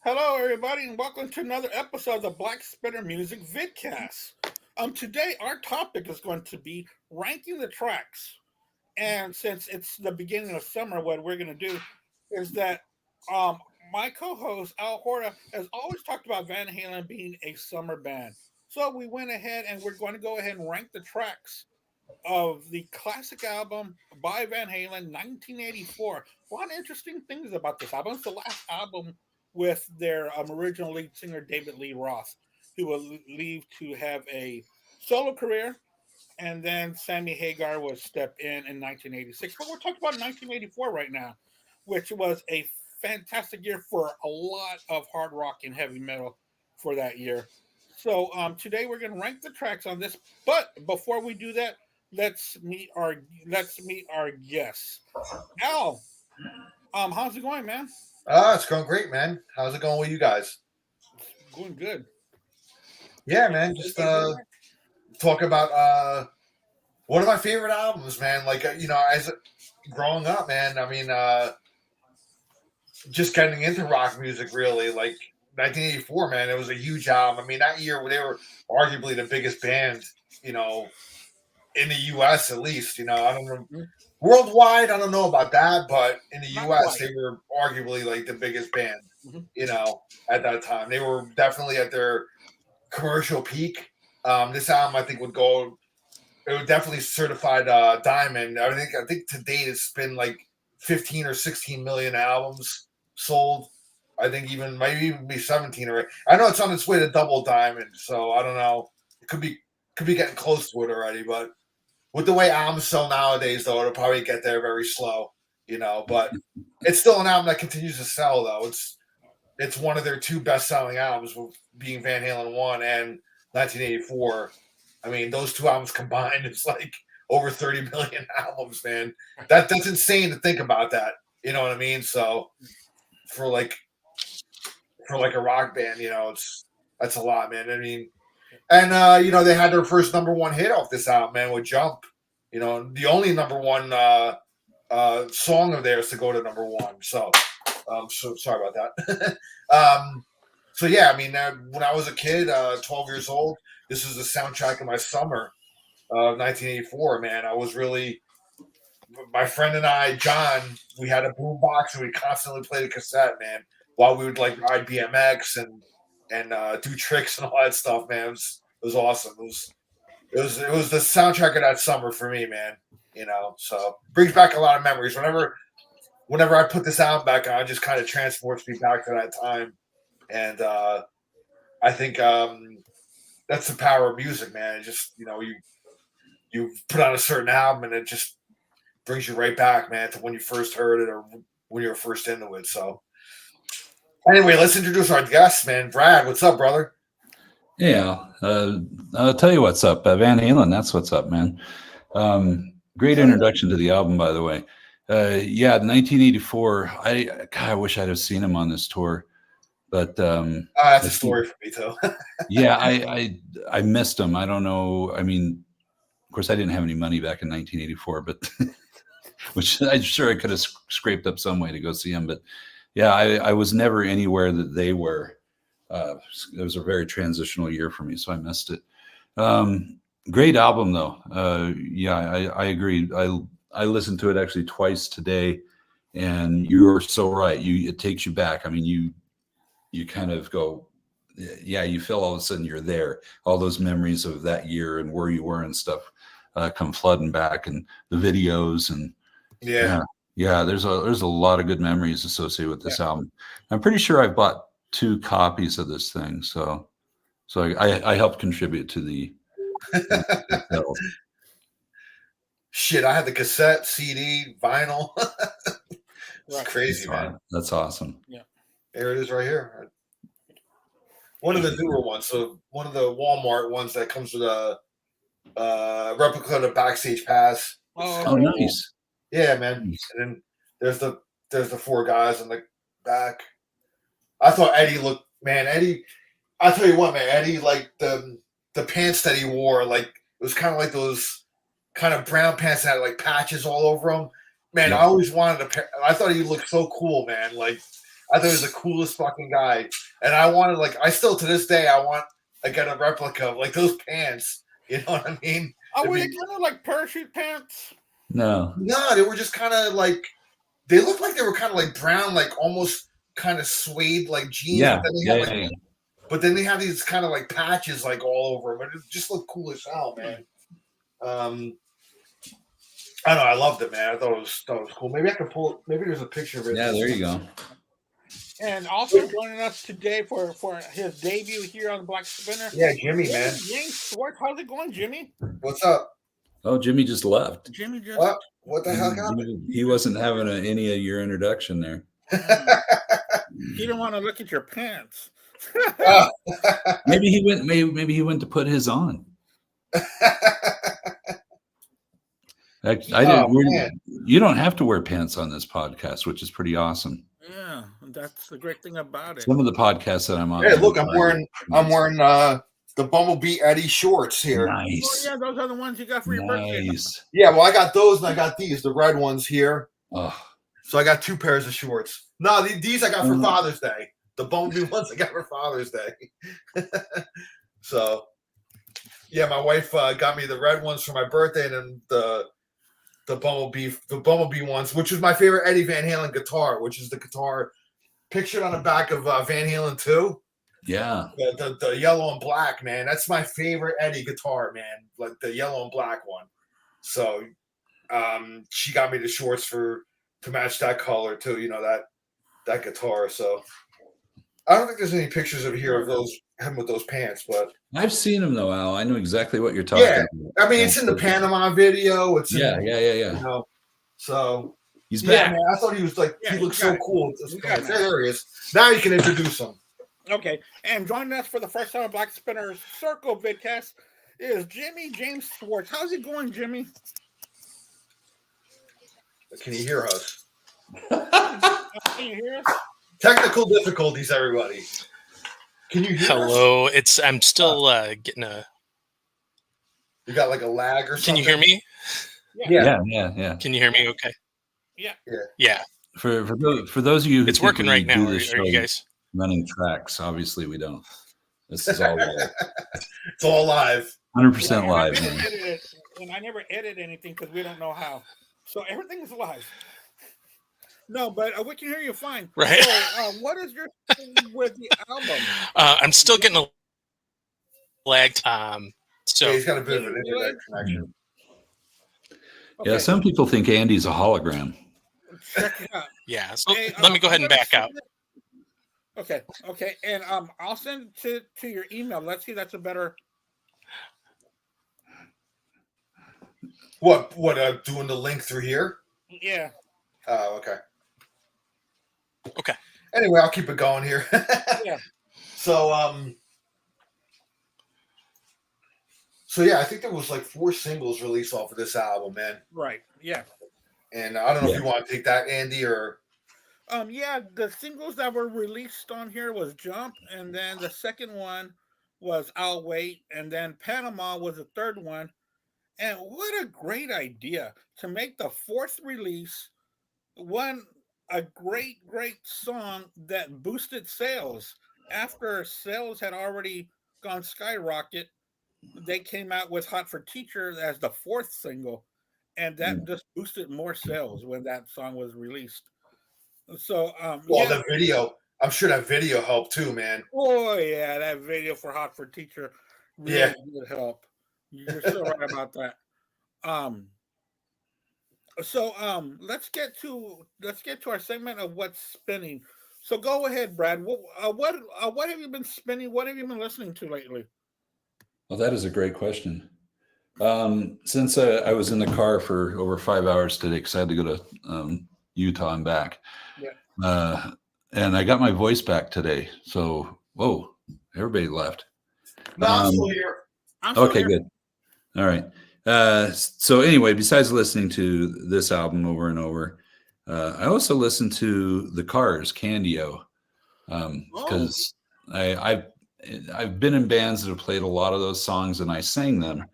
Hello, everybody, and welcome to another episode of the Black Spitter Music Vidcast. Today, our topic is going to be ranking the tracks. And since it's the beginning of summer, what we're going to do is that um, my co-host Al Horta has always talked about Van Halen being a summer band. So we went ahead and we're going to go ahead and rank the tracks of the classic album by Van Halen, 1984. A lot of interesting things about this album. It's the last album with their original lead singer, David Lee Roth, who will leave to have a solo career. And then Sammy Hagar will step in 1986. But we're talking about 1984 right now, which was a fantastic year for a lot of hard rock and heavy metal for that year. So today we're going to rank the tracks on this. But before we do that, let's meet our guests. Al, how's it going, man? It's going great, man. How's it going with you guys? Going good. Yeah, man. Just talk about one of my favorite albums, man. Like as growing up, man. I mean, just getting into rock music, really. Like 1984, man. It was a huge album. I mean, that year they were arguably the biggest band, you know, in the U.S. at least. I don't know. Worldwide, I don't know about that, but in the U.S., they were arguably like the biggest band, at that time. They were definitely at their commercial peak. This album, I think, it would definitely certified diamond. I think to date it's been like 15 or 16 million albums sold. I think maybe even be 17 or I know it's on its way to double diamond, so I don't know. It could be getting close to it already, but with the way albums sell nowadays, though, it'll probably get there very slow, But it's still an album that continues to sell, though. It's one of their two best-selling albums, being Van Halen 1 and 1984. I mean, those two albums combined, it's like over 30 million albums, man. That's insane to think about that. You know what I mean? So for like a rock band, that's a lot, man. I mean, and they had their first number one hit off this album, man, with Jump. The only number one song of theirs to go to number one. So sorry about that. So yeah, I mean, when I was a kid, 12 years old, this was the soundtrack of my summer of 1984. Man, my friend and I, John, we had a boom box and we constantly played a cassette, man, while we would like ride BMX and do tricks and all that stuff, man. It was awesome. It was the soundtrack of that summer for me, man. So brings back a lot of memories. Whenever I put this album back on, it just kind of transports me back to that time. And I think that's the power of music, man. It just you put on a certain album and it just brings you right back, man, to when you first heard it or when you were first into it. So anyway, let's introduce our guest, man. Brad, what's up, brother? Yeah, I'll tell you what's up. Van Halen, that's what's up, man. Great introduction to the album, by the way. 1984. I wish I'd have seen him on this tour, but that's a story for me too. Yeah, I missed him. I don't know. I mean, of course, I didn't have any money back in 1984, but which I'm sure I could have scraped up some way to go see him. But yeah, I was never anywhere that they were. It was a very transitional year for me, so I missed it. Great album, though. I agree. I listened to it actually twice today, and you're so right. It takes you back. I mean, you kind of go, yeah, you feel all of a sudden you're there. All those memories of that year and where you were and stuff come flooding back, and the videos and yeah. There's a lot of good memories associated with this album. I'm pretty sure I bought 2 copies of this thing, so I helped contribute to the Shit, I had the cassette, CD, vinyl. It's crazy, man. That's awesome. Yeah, there it is right here. One of the newer ones, so one of the Walmart ones that comes with a replica of the Backstage Pass. Oh, nice. Yeah, man. Nice. And then there's the 4 guys in the back. I thought Eddie looked, man, I tell you what, man, Eddie, like the pants that he wore, like it was kind of like those kind of brown pants that had like patches all over them. Man, I always wanted I thought he looked so cool, man. Like I thought he was the coolest fucking guy, and I wanted I still to this day I want get a replica of those pants. You know what I mean? Oh, were they kind of like parachute pants? No, they were just kind of they looked like they were kind of brown, almost kind of suede jeans. Yeah, but but then they have these kind of patches all over them. It just looked cool as hell, man. I don't know. I loved it, man. I thought it was cool. Maybe I can pull. Maybe there's a picture of it. Yeah, there you go. And also joining us today for his debut here on the Black Spinner. Yeah, Jimmy, man. James Schwartz. How's it going, Jimmy? What's up? Oh, Jimmy just left. Jimmy just. What the hell happened? He wasn't having any of your introduction there. He didn't want to look at your pants. Maybe he went. Maybe he went to put his on. I didn't. You don't have to wear pants on this podcast, which is pretty awesome. Yeah, that's the great thing about it. Some of the podcasts that I'm on. Hey, look, I'm wearing the Bumblebee Eddie shorts here. Nice. Oh, yeah, those are the ones you got for your birthday. Yeah, well, I got those and I got these, the red ones here. Oh. So I got 2 pairs of shorts. No, these I got for Father's Day. The Bumblebee ones I got for Father's Day. So, yeah, my wife got me the red ones for my birthday, and then the Bumblebee ones, which was my favorite Eddie Van Halen guitar, which is the guitar pictured on the back of Van Halen 2. Yeah. The yellow and black, man. That's my favorite Eddie guitar, man. Like the yellow and black one. So she got me the shorts to match that color too, that guitar. So I don't think there's any pictures of him with those pants, but I've seen him though, Al. I know exactly what you're talking about. I mean, it's in the Panama video. It's yeah. So he's back. Man, I thought he was he looked so cool. There he is. Now you can introduce him. Okay, and joining us for the first time on Black Spinner's Circle vidcast is Jimmy James Schwartz. How's it going, Jimmy? Can you hear us? Can you hear us? Technical difficulties, everybody. Can you hear Hello, us? I'm still getting a. You got a lag or something? Can you hear me? Yeah. Can you hear me? Okay. Yeah. For those of you, who it's working right now. Are show, you guys running tracks? Obviously, we don't. This is all live. It's all live. 100% live. And I never edit anything because we don't know how. So everything is live. No, but we can hear you fine. Right. So, what is your thing with the album? I'm still getting a lag. So he's got a bit of an internet connection. Okay. Yeah, some people think Andy's a hologram. Check it out. Yeah. So let me go ahead and back out. Okay. And I'll send it to your email. Let's see. That's a better. What? Doing the link through here? Yeah. Oh, okay. Okay. Anyway, I'll keep it going here. Yeah. So yeah, I think there was 4 singles released off of this album, man. Right. Yeah. And I don't know if you want to take that, Andy, or. Yeah, the singles that were released on here was Jump, and then the second one was I'll Wait, and then Panama was the third one. And what a great idea to make the 4th release a great song that boosted sales. After sales had already gone skyrocket, they came out with Hot for Teacher as the 4th single, and that just boosted more sales when that song was released. So, the video, I'm sure that video helped too, man. Oh yeah, that video for Hot for Teacher really did help. You're so right about that. So let's get to our segment of what's spinning. So go ahead, Brad. What have you been spinning? What have you been listening to lately? Well, that is a great question. Since I was in the car for over 5 hours today because I had to go to Utah and back. Yeah. And I got my voice back today. So, whoa, everybody left. No, I'm still here. Okay, good. All right. So anyway, besides listening to this album over and over, I also listened to the Cars, Candio, because I've been in bands that have played a lot of those songs and I sang them.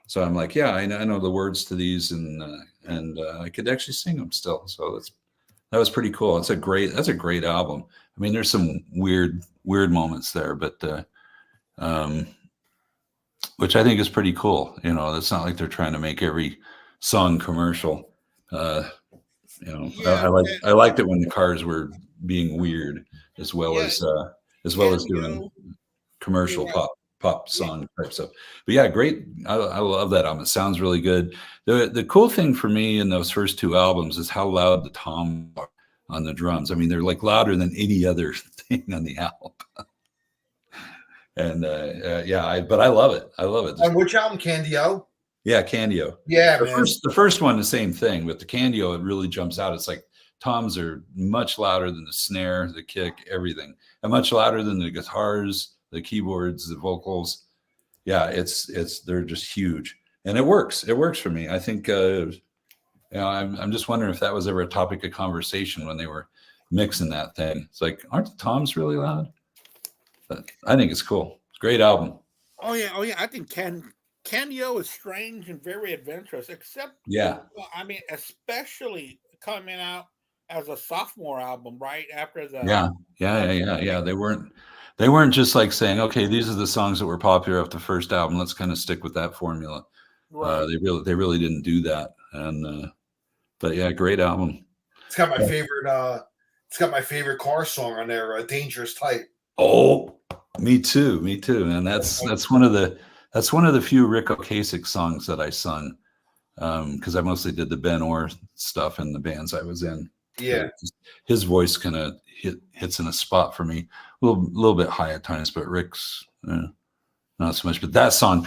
So I'm like, yeah, I know the words to these and I could actually sing them still. So That was pretty cool. That's a great album. I mean, there's some weird moments there, but which I think is pretty cool. You know, it's not like they're trying to make every song commercial. You know, Yeah, I liked it when the Cars were being weird as well yeah, as well as doing Cameo. commercial You're right. pop Yeah, song type stuff. But yeah, great. I love that album. It sounds really good. The cool thing for me in those first two albums is how loud the toms are on the drums. I mean, they're like louder than any other thing on the album. And yeah, but I love it. I love it. On which album, Candio? Yeah, Candio. Yeah, man. The first one, the same thing. With the Candio, it really jumps out. It's like toms are much louder than the snare, the kick, everything, and much louder than the guitars, the keyboards, the vocals. Yeah, it's they're just huge, and it works. It works for me. I think you know, I'm just wondering if that was ever a topic of conversation when they were mixing that thing. It's like, aren't the toms really loud? But I think it's cool. It's a great album. oh yeah. I think Cameo is strange and very adventurous, except Yeah. I mean, especially coming out as a sophomore album, right after the Yeah. They weren't just like saying, okay, these are the songs that were popular off the first album. Let's kind of stick with that formula. right. They really didn't do that. And but yeah, great album. It's got my favorite. It's got my favorite car song on there, "Dangerous Type." Oh, me too, and that's one of the few Rick Ocasek songs that I sung because I mostly did the Ben Orr stuff in the bands I was in. Yeah, his voice kind of hits in a spot for me, a little bit high at times, but Rick's not so much. But that song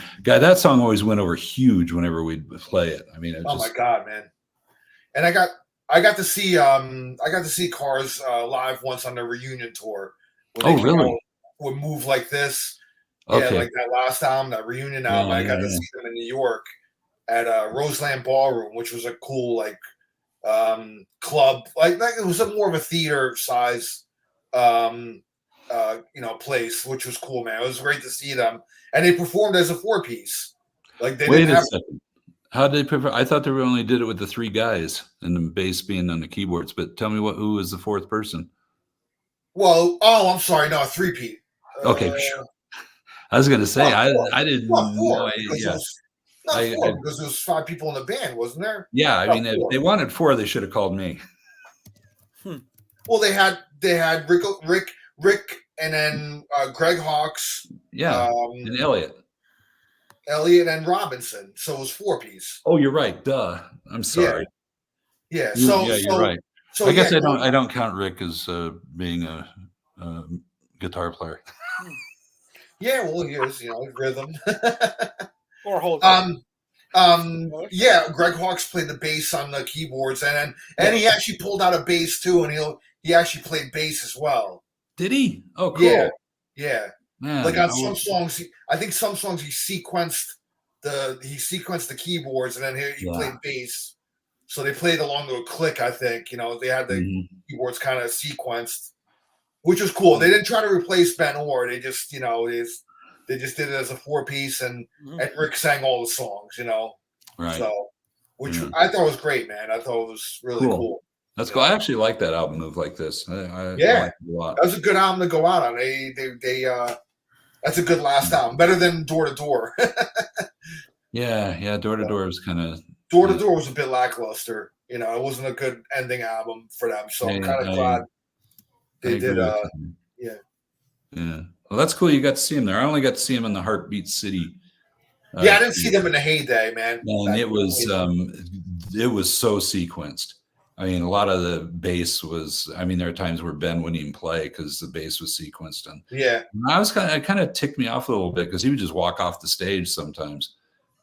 always went over huge whenever we'd play it. I mean, my God, man! And I got to see Cars live once on the reunion tour. When they really? Would Move Like This. Okay. Yeah, like that last album, that reunion album. I got to see them in New York at Roseland Ballroom, which was a cool like club. Like it was more of a theater size place, which was cool, man. It was great to see them. And they performed as a 4-piece. Like they Wait didn't a have second. How did they prefer? I thought they only did it with the 3 guys and the bass being on the keyboards. But tell me who was the 4th person? Well, I'm sorry, no, 3-piece. Okay, sure. I was gonna say I didn't know. Because there was 5 people in the band, wasn't there? Yeah, I mean, if they wanted 4, they should have called me. Well, they had Rick, and then Greg Hawkes. Yeah, and Elliot and Robinson. So it was 4-piece. Oh, you're right. Duh. I'm sorry. Yeah. You're right. So I guess I don't count Rick as being a guitar player. Yeah, well, here's rhythm. Or hold yeah, Greg Hawkes played the bass on the keyboards, and he actually pulled out a bass too, and he actually played bass as well. Did he? Oh, cool. Yeah. Man, like on some songs, I think some songs he sequenced the keyboards, and then he played bass. So they played along to a click. I think they had the keyboards kind of sequenced, which was cool. They didn't try to replace Ben Orr. They just they just did it as a 4-piece, and Rick sang all the songs. Right. So, which I thought was great, man. I thought it was really cool. That's cool. I actually like that album, Move Like This. I like it a lot. That was a good album to go out on. That's a good last album, better than Door to Door. Yeah. Door to Door was kind of. Door to Door was a bit lackluster. It wasn't a good ending album for them. So I'm kind of glad they did. Yeah. Well, that's cool. You got to see him there. I only got to see him in the Heartbeat City. I didn't see them in the heyday, man. And it was so sequenced. I mean, a lot of the bass was. I mean, there are times where Ben wouldn't even play because the bass was sequenced. And it kind of ticked me off a little bit because he would just walk off the stage sometimes,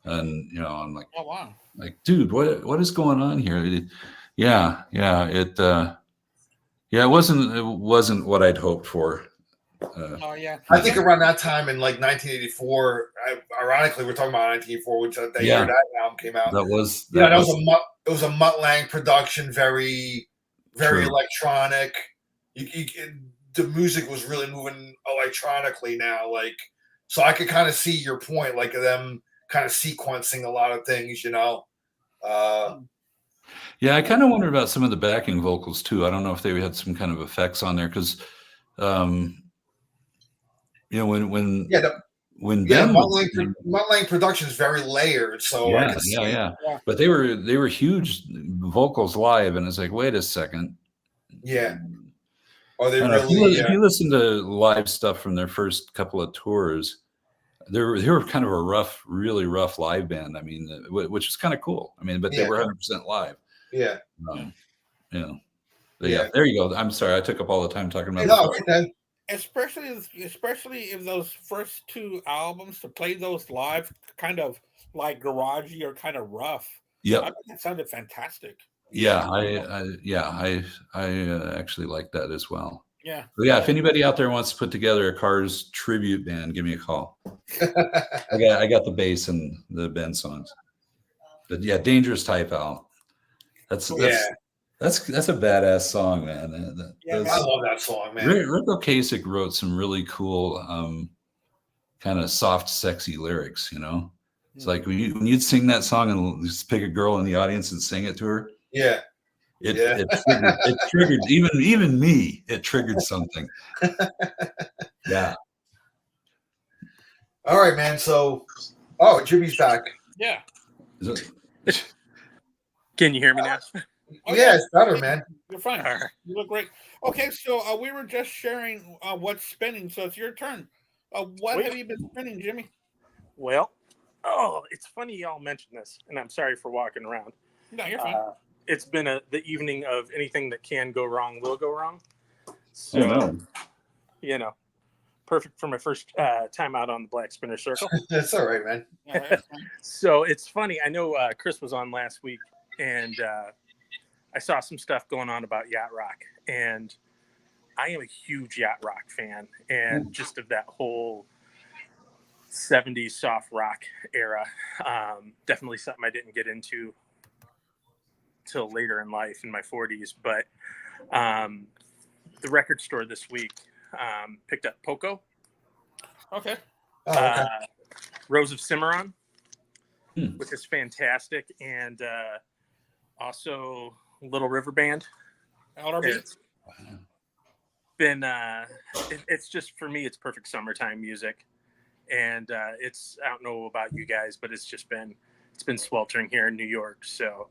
and I'm like, oh wow, like, dude, what is going on here? It wasn't what I'd hoped for. I think around that time in like 1984, ironically, we're talking about 1984, which that year that album came out. That was it was a Mutt Lange production, very, very electronic. The music was really moving electronically now, so I could kind of see your point, like them kind of sequencing a lot of things, Yeah, I kind of wonder about some of the backing vocals too. I don't know if they had some kind of effects on there because, um, when Yeah, when yeah. Ben was Mutt production is very layered, so I yeah, could yeah, see. yeah. Yeah. But they were huge vocals live, and it's like, wait a second. Yeah. Are they I don't know, really? if you listen to live stuff from their first couple of tours, they were kind of a really rough live band. I mean, which was kind of cool. I mean, but they Yeah. were 100% live. Yeah. You know. But Yeah. there you go. I'm sorry, I took up all the time talking about No, this. man. Especially if those first two albums to play those live, kind of like garagey or kind of rough. Yep. I think that sounded fantastic. Yeah, I actually like that as well. Yeah. So yeah, if anybody out there wants to put together a Cars tribute band, give me a call. I got the bass and the Ben songs. But yeah, Dangerous Type Al. That's a badass song, man. Yeah, I love that song, man. Rick Ocasek wrote some really cool, kind of soft, sexy lyrics. It's like when you'd sing that song and just pick a girl in the audience and sing it to her. Yeah. It triggered even me. It triggered something. Yeah. All right, man. So, Jimmy's back. Yeah. Can you hear me now? Oh, yeah, it's better, man. You're fine. All right. You look great. Okay, so we were just sharing what's spinning, so it's your turn. What have you been spinning, Jimmy? Well, it's funny y'all mentioned this, and I'm sorry for walking around. No, you're fine. It's been the evening of anything that can go wrong will go wrong. So, perfect for my first time out on the Black Spinner Circle. That's all right, man. Yeah, So it's funny. I know Chris was on last week, and I saw some stuff going on about yacht rock, and I am a huge yacht rock fan, and just of that whole 70s soft rock era. Definitely something I didn't get into till later in life in my 40s, but the record store this week picked up Poco. Okay. Okay. Rose of Cimarron, which is fantastic, and also Little River Band. LRB. It's been it's just, for me, it's perfect summertime music, and I don't know about you guys, but it's been sweltering here in New York. So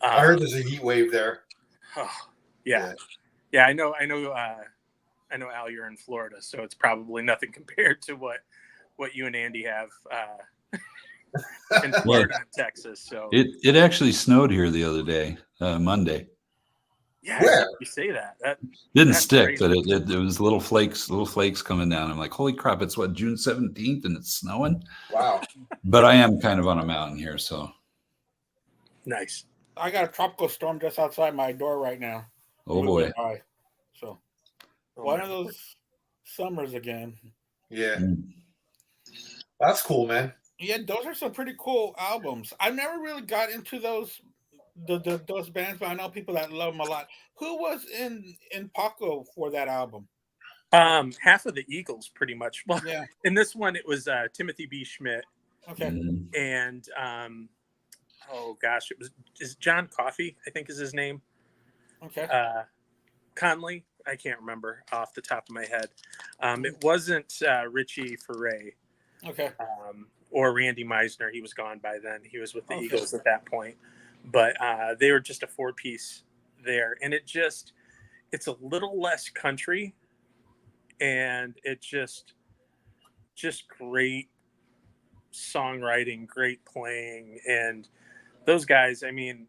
I heard there's a heat wave there. Yeah. I know. Al, you're in Florida, so it's probably nothing compared to what you and Andy have in Florida and Texas. So it actually snowed here the other day, Monday. Yeah, Where? you say that. Didn't That's stick, crazy. but it was little flakes coming down. I'm like, holy crap! It's what, June 17th, and it's snowing. Wow. But I am kind of on a mountain here, so. Nice. I got a tropical storm just outside my door right now. Oh boy. Moving by. So one of those summers again. Yeah. That's cool, man. Yeah, those are some pretty cool albums. I never really got into those bands, but I know people that love them a lot. Who was in Paco for that album? Half of the Eagles, pretty much. Well, Yeah. in this one, it was Timothy B. Schmidt, Okay. and is John Coffey, I think is his name. Okay. Conley, I can't remember off the top of my head. It wasn't Richie Furay Okay. or Randy Meisner. He was gone by then. He was with the Okay. Eagles at that point. But they were just a 4-piece there. And it's a little less country. And it just great songwriting, great playing. And those guys, I mean,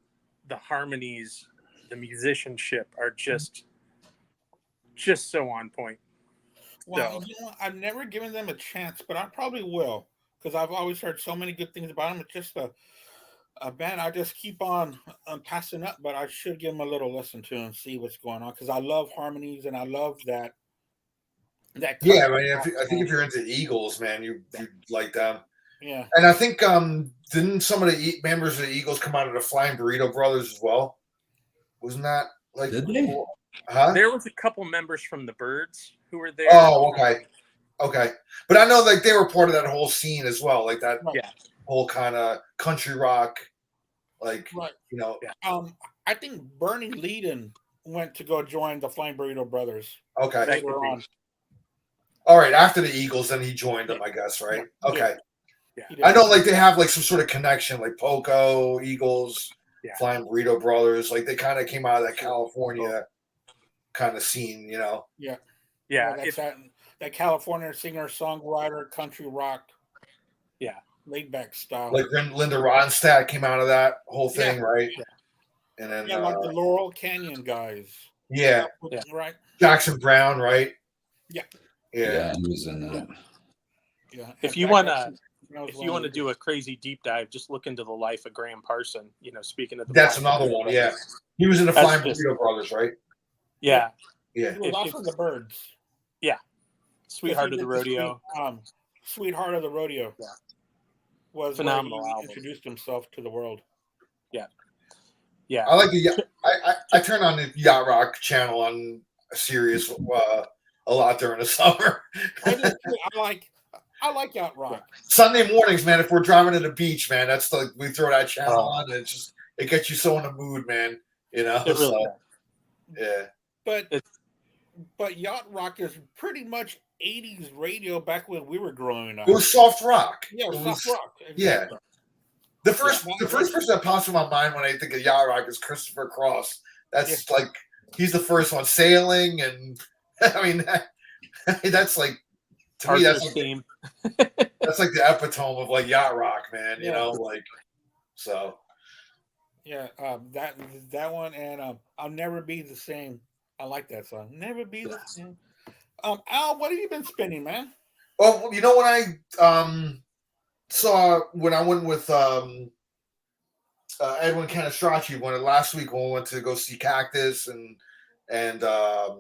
the harmonies, the musicianship are just so on point. Well, I've never given them a chance, but I probably will, because I've always heard so many good things about them. It's just a band I just keep on passing up, but I should give them a little listen to and see what's going on, because I love harmonies and I love that. Yeah, I mean, I think if you're into Eagles, man, you like them. Yeah. And I think didn't some of the members of the Eagles come out of the Flying Burrito Brothers as well? Wasn't that like? Did they? Huh? There was a couple members from the Byrds who were there. Oh, okay. But I know like they were part of that whole scene as well, like that Yeah. whole kind of country rock Like, Right. you know, I think Bernie Leadon went to go join the Flying Burrito Brothers. okay. That could Later be. on. All right, after the Eagles, then he joined them, I guess, right? Yeah. Okay. Yeah. He I did. know, like, they have, like, some sort of connection, like Poco, Eagles, Yeah. Flying Burrito Brothers. Like, they kind of came out of that California kind of scene, you know? Yeah. That's that California singer, songwriter, country rock. Yeah. Laid back style. Like, Linda Ronstadt came out of that whole thing, right? Yeah. And then, like the Laurel Canyon guys. yeah. Right. Jackson Brown, right? Yeah. Yeah, he was in that. Yeah. If you want to do a crazy deep dive, just look into the life of Graham Parson. You know, speaking of the That's Flying another Burrito one, Brothers. yeah. He was in the That's Flying just- Burrito Brothers, right? Yeah. Yeah. He was also the Birds. Sweetheart of the Rodeo. Sweetheart of the Rodeo. Yeah. Was Phenomenal where he album. introduced himself to the world. Yeah. I like the I turn on the Yacht Rock channel on Sirius a lot during the summer. I do too. I like Yacht Rock. Sunday mornings, man, if we're driving to the beach, man, that's like we throw that channel Oh. on and it gets you so in the mood, man. You know? It really So, yeah. But Yacht Rock is pretty much 80s radio back when we were growing up. It was soft rock. Yeah, It soft was- rock. yeah. The first person that pops in my mind when I think of Yacht Rock is Christopher Cross. That's like he's the first one sailing, and I mean that's like to me that's like, that's like the epitome of like Yacht Rock, man. You know, like so. Yeah, that one and I'll Never Be the Same. I like that song. Never Be the Same. Al, what have you been spinning, man? Well, you know what I saw when I went with Edwin Canistracci last week when we went to go see Cactus and what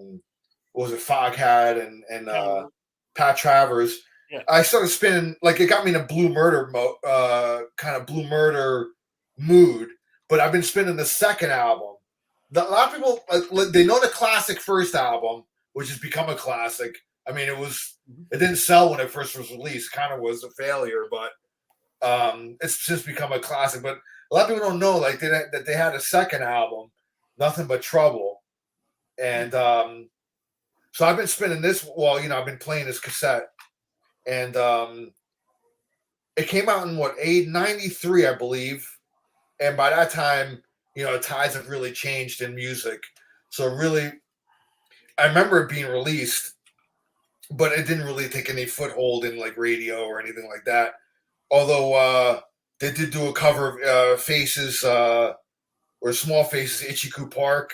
was it, Foghat and Pat Travers. Yeah. I started spinning, like it got me in a Blue Murder kind of Blue Murder mood, but I've been spinning the second album. A lot of people they know the classic first album, which has become a classic. I mean, it didn't sell when it first was released. Kind of was a failure, but it's just become a classic. But a lot of people don't know like that they had a second album, Nothing But Trouble, and so I've been spinning this. Well, you know, I've been playing this cassette, and it came out in 93, I believe, and by that time, you know, the tides have really changed in music. So really, I remember it being released, but it didn't really take any foothold in like radio or anything like that. Although they did do a cover of Faces or Small Faces, Ichiku Park.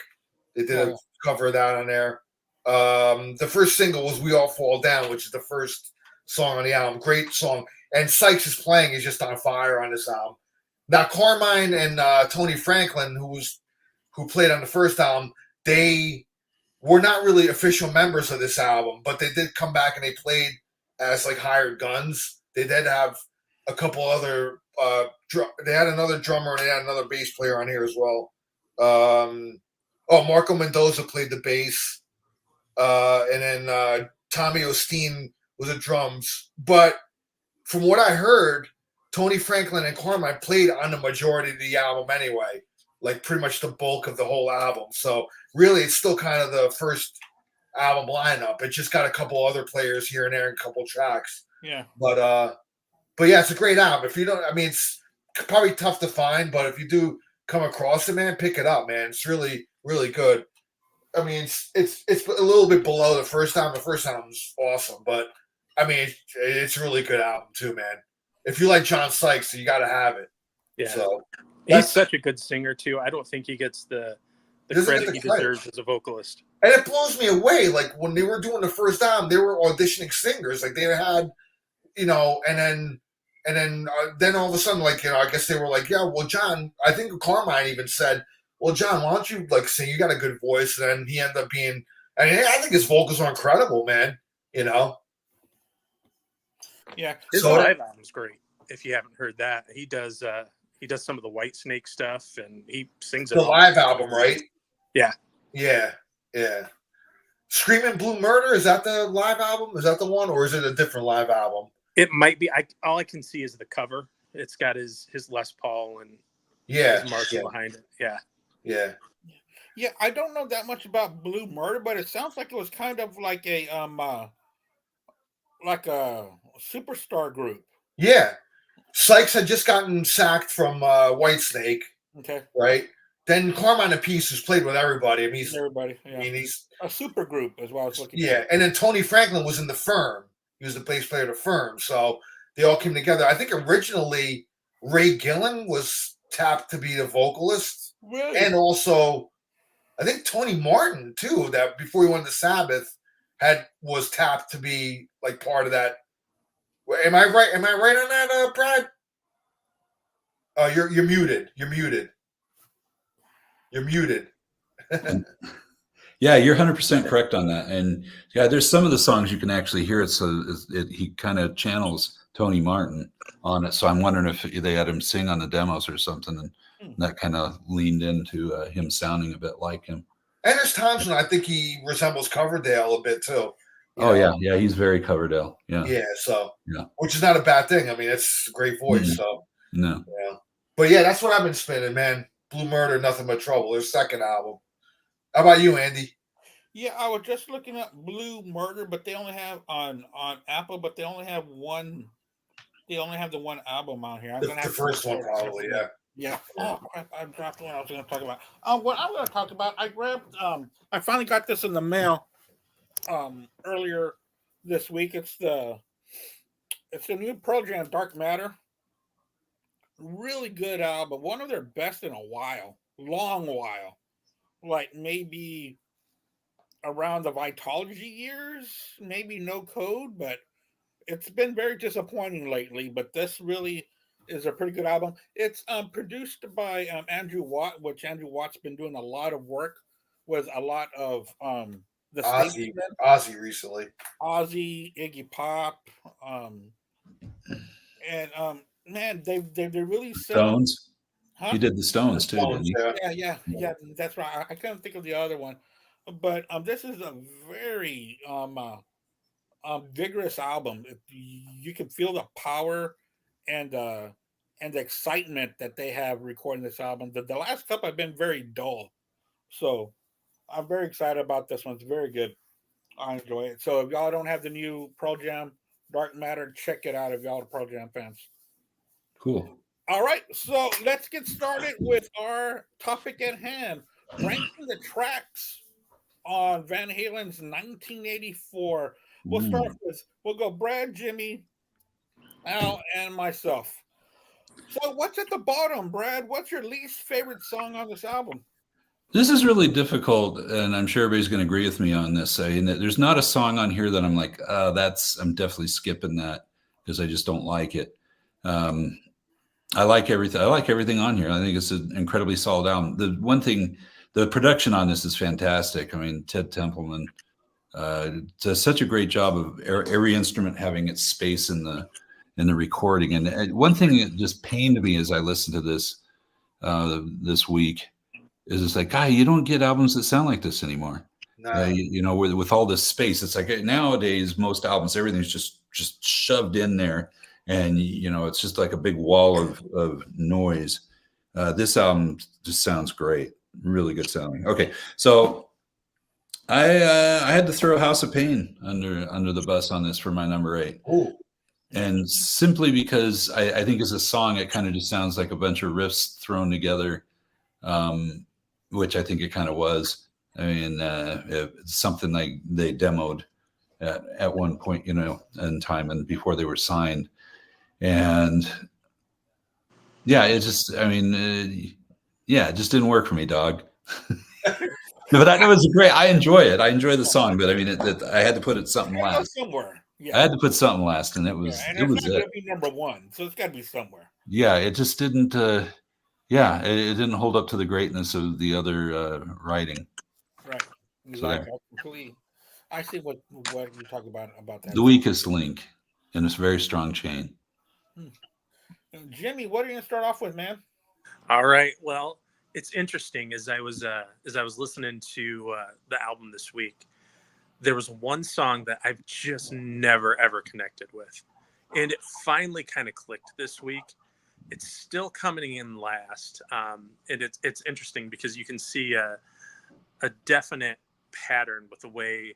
They did a cover of that on there. The first single was We All Fall Down, which is the first song on the album. Great song. And Sykes' playing is just on fire on this album. Now, Carmine and Tony Franklin, who played on the first album, they were not really official members of this album, but they did come back and they played as like hired guns. They did have a couple other they had another drummer and they had another bass player on here as well. Marco Mendoza played the bass, and then Tommy Osteen was the drums. But from what I heard, Tony Franklin and Carmine played on the majority of the album anyway, like pretty much the bulk of the whole album. So really, it's still kind of the first album lineup. It just got a couple other players here and there and a couple tracks. Yeah. But yeah, it's a great album. If you don't, I mean, it's probably tough to find, but if you do come across it, man, pick it up, man. It's really, really good. I mean, it's a little bit below the first album. The first album's awesome, but I mean, it's a really good album too, man. If you like John Sykes, you got to have it. Yeah. So he's such a good singer too. I don't think he gets the credit he deserves as a vocalist. And it blows me away. Like when they were doing the first album, they were auditioning singers. Like they had, you know, and then all of a sudden, like, you know, I guess they were like, yeah, well, John, I think Carmine even said, well, John, why don't you like sing? You got a good voice. And then he ended up being, I mean, I think his vocals are incredible, man. You know. Yeah, his live album's great. If you haven't heard that, he does some of the White Snake stuff, and he sings the live album, right? Yeah. Screaming Blue Murder, is that the live album? Is that the one, or is it a different live album? It might be. All I can see is the cover. It's got his Les Paul and Yeah, His marshal behind it. Yeah. yeah. Yeah, I don't know that much about Blue Murder, but it sounds like it was kind of like a superstar group. Yeah. Sykes had just gotten sacked from Whitesnake, Okay, right? Then Carmine Appice has played with everybody. I mean, everybody. Yeah, he's a super group is what I was looking yeah. at. And then Tony Franklin was in the Firm. He was the bass player of the Firm. So they all came together. I think originally Ray Gillen was tapped to be the vocalist, Really? and also I think Tony Martin too. That before he went to Sabbath was tapped to be like part of that. Am I right? Am I right on that, Brad? You're muted. You're muted. You're muted. Yeah, you're 100% correct on that. And yeah, there's some of the songs you can actually hear it. So he kind of channels Tony Martin on it. So I'm wondering if they had him sing on the demos or something, and that kind of leaned into him sounding a bit like him. And there's times when I think he resembles Coverdale a bit too. Yeah, he's very Coverdale. Yeah. So yeah, which is not a bad thing. I mean, it's a great voice. So no, yeah. But yeah, that's what I've been spinning, man. Blue Murder, Nothing But Trouble. Their second album. How about you, Andy? Yeah, I was just looking up Blue Murder, but they only have on Apple, but they only have one. They only have the one album on here. I'm The gonna have first one, probably. Yeah. Yeah. Oh crap! I dropped what I was going to talk about. What I'm going to talk about, I grabbed. I finally got this in the mail. Earlier this week. It's the new Pearl Jam, Dark Matter. Really good album. One of their best in a while, long while. Like maybe around the Vitology years, maybe No Code, but it's been very disappointing lately. But this really is a pretty good album. It's produced by Andrew Watt, which Andrew Watt's been doing a lot of work with a lot of the Ozzy recently. Ozzy, Iggy Pop, and man, they really Stones. Huh? He did the Stones too, didn't he? Yeah. That's right. I couldn't think of the other one, but this is a very vigorous album. You can feel the power and the excitement that they have recording this album. The last couple have been very dull, so I'm very excited about this one. It's very good. I enjoy it. So if y'all don't have the new Pearl Jam Dark Matter, check it out if y'all are Pearl Jam fans. Cool. All right, so let's get started with our topic at hand. Ranking the tracks on Van Halen's 1984. We'll go Brad, Jimmy, Al, and myself. So what's at the bottom, Brad? What's your least favorite song on this album? This is really difficult, and I'm sure everybody's going to agree with me on this. Saying that there's not a song on here that I'm like, I'm definitely skipping that because I just don't like it. I like everything. I like everything on here. I think it's an incredibly solid album. The one thing, the production on this is fantastic. I mean, Ted Templeman does such a great job of every instrument having its space in the recording. And one thing that just pained me as I listened to this this week is it's like, you don't get albums that sound like this anymore. No. You know, with all this space, it's like nowadays most albums, everything's just shoved in there, and you know, it's just like a big wall of noise. This album just sounds great, really good sounding. Okay, so I had to throw House of Pain under the bus on this for my number 8. Ooh. And simply because I think as a song, it kind of just sounds like a bunch of riffs thrown together, which I think it kind of was. I mean, it's something like they demoed at one point, you know, in time and before they were signed. And yeah, it just, I mean, it just didn't work for me, dog. But it was great. I enjoy it. I enjoy the song, but I mean, I had to put it something last. Somewhere. Yeah. I had to put something last, and it was and it was not it. Gonna be number 1, so it's got to be somewhere. Yeah, it just didn't. It didn't hold up to the greatness of the other writing. Right. Exactly. I see what you talk about that. The weakest link in this very strong chain. Jimmy, what are you going to start off with, man? All right. Well, it's interesting as I was listening to the album this week. There was one song that I've just never ever connected with, and it finally kind of clicked this week. it's still coming in last. And it's interesting because you can see a definite pattern with the way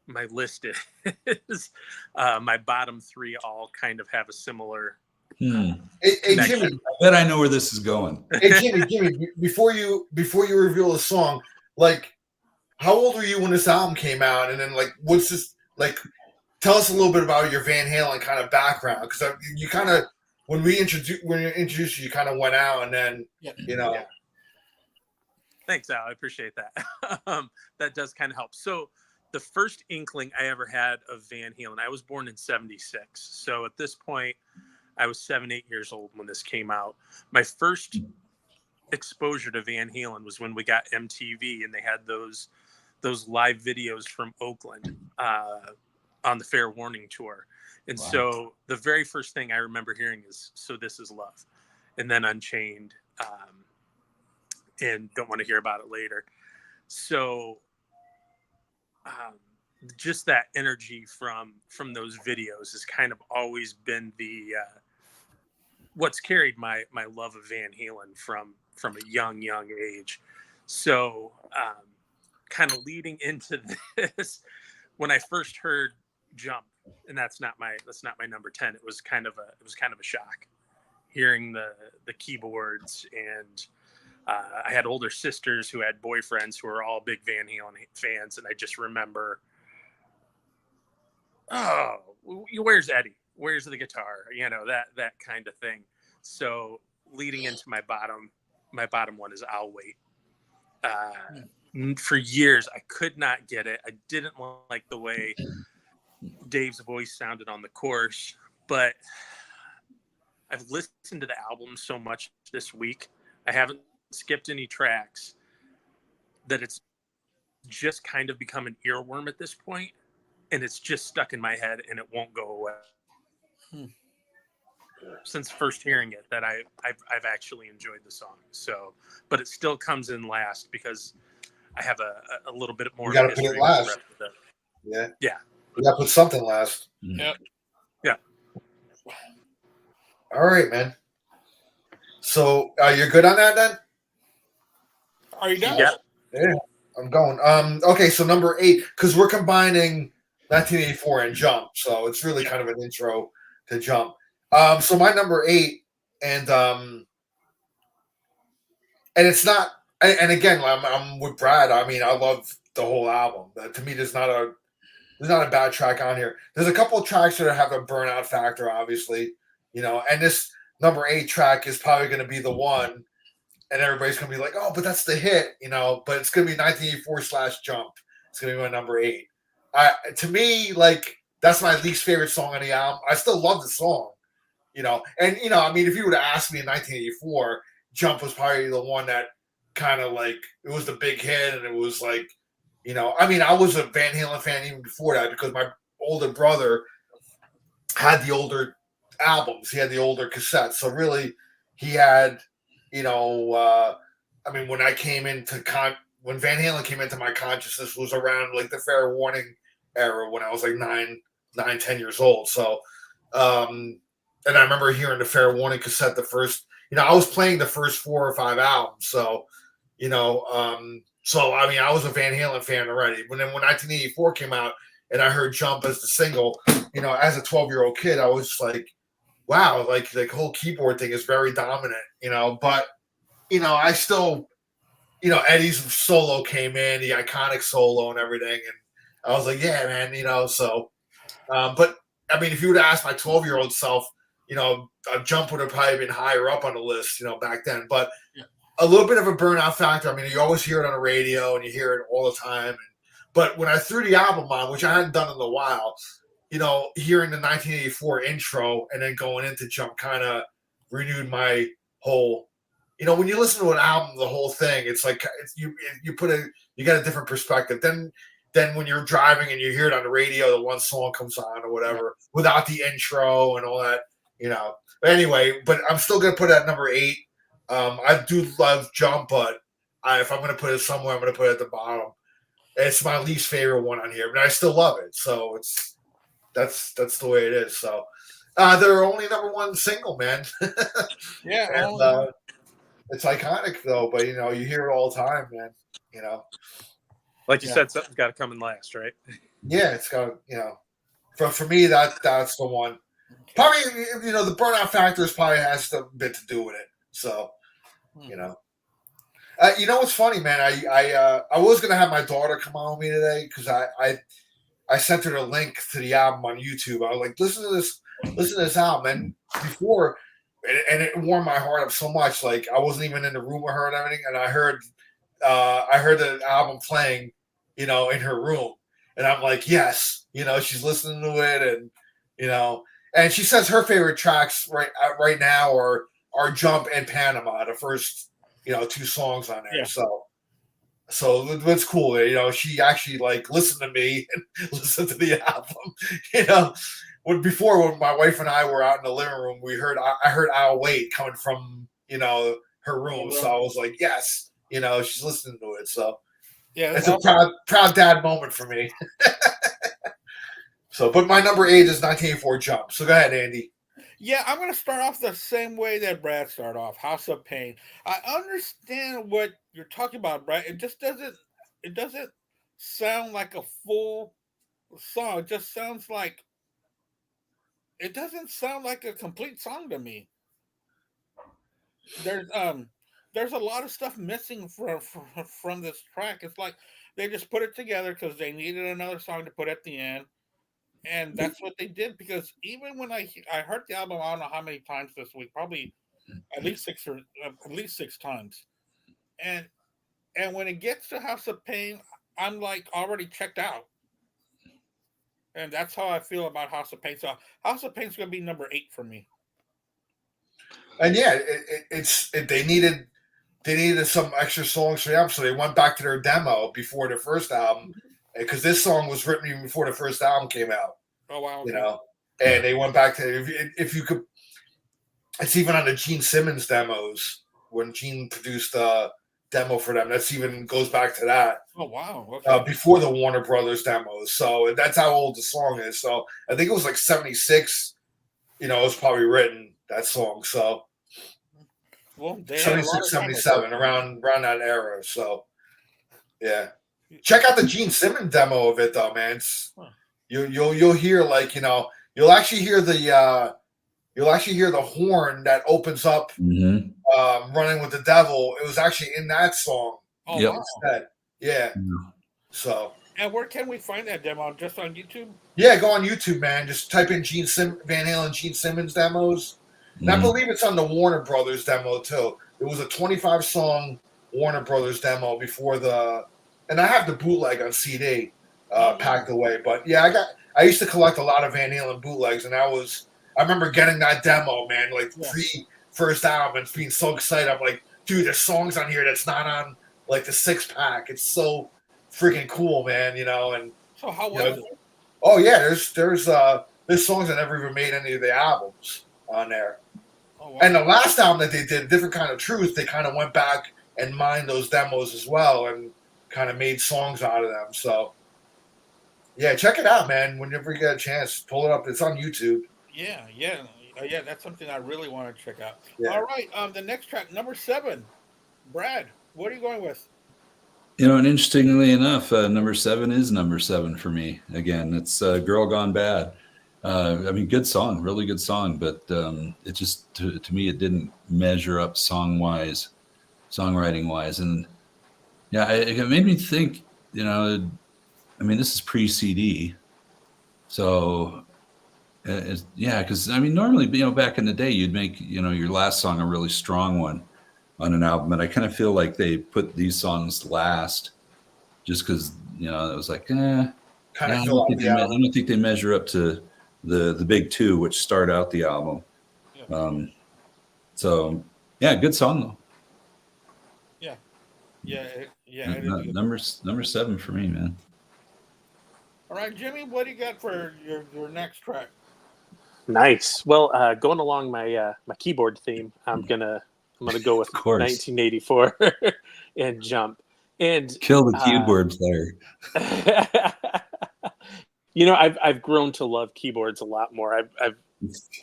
my list is. My bottom three all kind of have a similar. Hey, connection. Jimmy. I bet I know where this is going. Hey, Jimmy. Before you reveal the song, like, how old were you when this album came out? And then, like, what's this like? Tell us a little bit about your Van Halen kind of background, because you kind of when we introduced you, kind of went out, and then you know. Yeah. Thanks, Al. I appreciate that. That does kind of help. So the first inkling I ever had of Van Halen, I was born in '76. So at this point, I was 7-8 years old when this came out. My first exposure to Van Halen was when we got MTV and they had those live videos from Oakland on the Fair Warning tour. And Wow. So the very first thing I remember hearing is "So This Is Love," and then Unchained, and Don't Want to Hear About It Later. So just that energy from those videos has kind of always been the what's carried my love of Van Halen from a young age. So kind of leading into this, when I first heard "Jump," and that's not my number 10, it was kind of a shock hearing the keyboards. And I had older sisters who had boyfriends who were all big Van Halen fans, and I just remember, oh, where's Eddie? Where's the guitar? You know, that kind of thing. So leading into my bottom one is "I'll Wait." For years, I could not get it. I didn't like the way Dave's voice sounded on the chorus, but I've listened to the album so much this week. I haven't skipped any tracks, that it's just kind of become an earworm at this point, and it's just stuck in my head and it won't go away. Since first hearing it, that I've actually enjoyed the song. So, but it still comes in last because I have a little bit more. You got to put it last. Yeah. You got to put something last. Yep. Yeah. All right, man. So you're good on that then? Are you done? Yeah, I'm going. Okay, so number 8, because we're combining 1984 and Jump, so it's really kind of an intro to Jump. So my number 8, and it's not. And again, I'm with Brad. I mean, I love the whole album. To me, there's not a bad track on here. There's a couple of tracks that have a burnout factor, obviously, and this number 8 track is probably going to be the one, and everybody's going to be like, oh, but that's the hit, but it's going to be 1984/Jump. It's going to be my number 8. To me, like, that's my least favorite song on the album. I still love the song, and, I mean, if you were to ask me in 1984, Jump was probably the one that kind of like, it was the big hit, and it was like, I mean, I was a Van Halen fan even before that because my older brother had the older albums. He had the older cassettes. So really, he had, I mean, when Van Halen came into my consciousness was around like the Fair Warning era when I was like 9, 10 years old. So, and I remember hearing the Fair Warning cassette, the first, I was playing the first 4 or 5 albums. So, so, I mean, I was a Van Halen fan already. When 1984 came out and I heard Jump as the single, as a 12-year-old kid, I was like, wow, like the whole keyboard thing is very dominant, but, I still, Eddie's solo came in, the iconic solo and everything. And I was like, yeah, man, so, but I mean, if you would ask my 12-year-old self, Jump would have probably been higher up on the list, back then. But a little bit of a burnout factor. I mean, you always hear it on the radio and you hear it all the time. But when I threw the album on, which I hadn't done in a while, hearing the 1984 intro and then going into Jump kind of renewed my whole. When you listen to an album, the whole thing, it's like you get a different perspective. Then when you're driving and you hear it on the radio, the one song comes on or whatever without the intro and all that, But anyway, but I'm still gonna put it at number 8. I do love Jump, but if I'm gonna put it somewhere, I'm gonna put it at the bottom. It's my least favorite one on here, but I still love it. So that's the way it is. So, They're only #1 single, man. Yeah, And, it's iconic though, but you hear it all the time, man. Like you Yeah. said, something's got to come in last, right? Yeah, it's got for me that's the one. Probably the burnout factor probably has a bit to do with it. So you know what's funny, man? I was gonna have my daughter come on with me today because I sent her the link to the album on YouTube. I was like, listen to this album. And before, and it warmed my heart up so much. Like I wasn't even in the room with her and everything, and I heard the album playing, in her room, and I'm like, yes, she's listening to it, and and she says her favorite tracks right now are Jump and Panama, the first 2 songs on there. Yeah. So that's cool. She actually listened to me and listened to the album. When my wife and I were out in the living room, I heard I'll Wait coming from her room. So I was like, yes, she's listening to it. So yeah, it's a proud dad moment for me. So, but my number 8 is 1984 Jump. So go ahead, Andy. Yeah, I'm going to start off the same way that Brad started off, House of Pain. I understand what you're talking about, Brad. It doesn't sound like a full song. It just sounds like, it doesn't sound like a complete song to me. There's a lot of stuff missing from this track. It's like they just put it together because they needed another song to put at the end. And that's what they did, because even when I heard the album, I don't know how many times this week, probably at least 6 times, and when it gets to House of Pain, I'm like already checked out, and that's how I feel about House of Pain. So House of Pain's gonna be number 8 for me. And yeah, they needed some extra songs for them, so they went back to their demo before their first album, because this song was written even before the first album came out. Oh wow! And they went back to if you could. It's even on the Gene Simmons demos when Gene produced a demo for them. That's even goes back to that. Oh wow! Okay. Before the Warner Brothers demos, so that's how old the song is. So I think it was like 76. It was probably written, that song. So Well, 76, 77, around that era. So yeah, check out the Gene Simmons demo of it though, man. You'll hear you'll actually hear the horn that opens up Running with the Devil. It was actually in that song. Oh wow! Yeah. So. And where can we find that demo? Just on YouTube? Yeah, go on YouTube, man. Just type in Van Halen Gene Simmons demos. And I believe it's on the Warner Brothers demo too. It was a 25-song Warner Brothers demo before and I have the bootleg on CD packed away. But yeah, I used to collect a lot of Van Halen bootlegs, and I remember getting that demo, man, pre-first album, and being so excited. I'm like, dude, there's songs on here that's not on the 6-pack. It's so freaking cool, man. And so how was it? Oh yeah, there's songs that never even made any of the albums on there. Oh, wow. And the last album that they did, Different Kind of Truth, they kind of went back and mined those demos as well and kind of made songs out of them. So yeah, check it out, man. Whenever you get a chance, pull it up. It's on YouTube. Yeah. That's something I really want to check out. Yeah. All right, the next track, number 7, Brad. What are you going with? And interestingly enough, number 7 is number 7 for me. Again, it's Girl Gone Bad. Good song, really good song, but it just, to me, it didn't measure up songwriting wise. And yeah, it made me think, this is pre-CD. So, because, normally, back in the day, you'd make, your last song a really strong one on an album, and I kind of feel like they put these songs last just because it was like I don't think they measure up to the big 2 which start out the album. So yeah, good song though. Number 7 for me, man. All right, Jimmy, what do you got for your next track? Nice. Well, going along my my keyboard theme, I'm gonna go with 1984 and Jump. And kill the keyboard player. I've grown to love keyboards a lot more.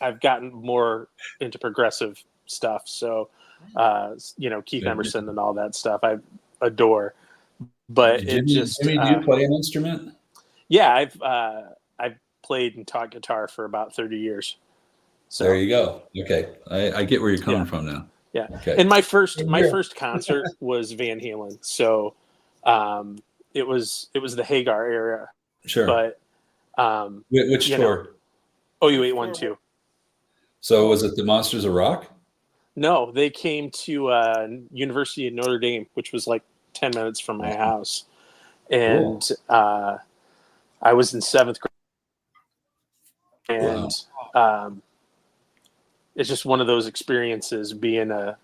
I've gotten more into progressive stuff. So, Keith Emerson and all that stuff I adore. But Jimmy, do you play an instrument? Yeah, I've played and taught guitar for about 30 years. So there you go. Okay, I get where you're coming from now. Yeah. Okay. And my first concert was Van Halen. So it was the Hagar era. Sure. But which tour? OU812. So was it the Monsters of Rock? No, they came to University of Notre Dame, which was like 10 minutes from my house. And I was in 7th grade. And it's just one of those experiences being a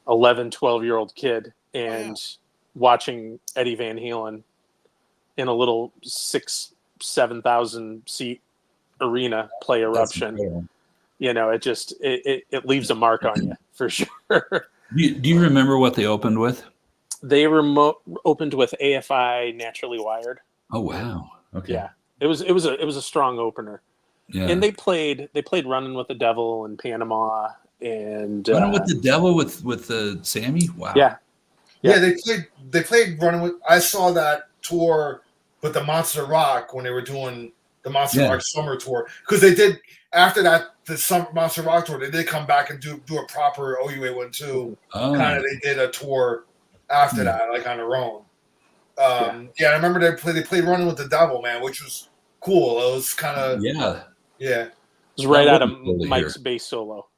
11, 12-year-old kid and watching Eddie Van Halen in a little 7,000 seat arena play Eruption. It leaves a mark on you for sure. Do you remember what they opened with? They opened with AFI Naturally Wired. Oh wow! Okay. Yeah, it was a strong opener. Yeah. And they played Running with the Devil in Panama and Running with the Devil with Sammy. Wow. Yeah. They played Running with. I saw that tour with the Monster Rock when they were doing the Monster Rock summer tour, because they did after that the summer Monster Rock tour. They did come back and do a proper OU812 kind of. They did a tour after that, like on their own. I remember they played Running with the Devil, man, which was cool. It was kind of It was right out of Mike's bass solo.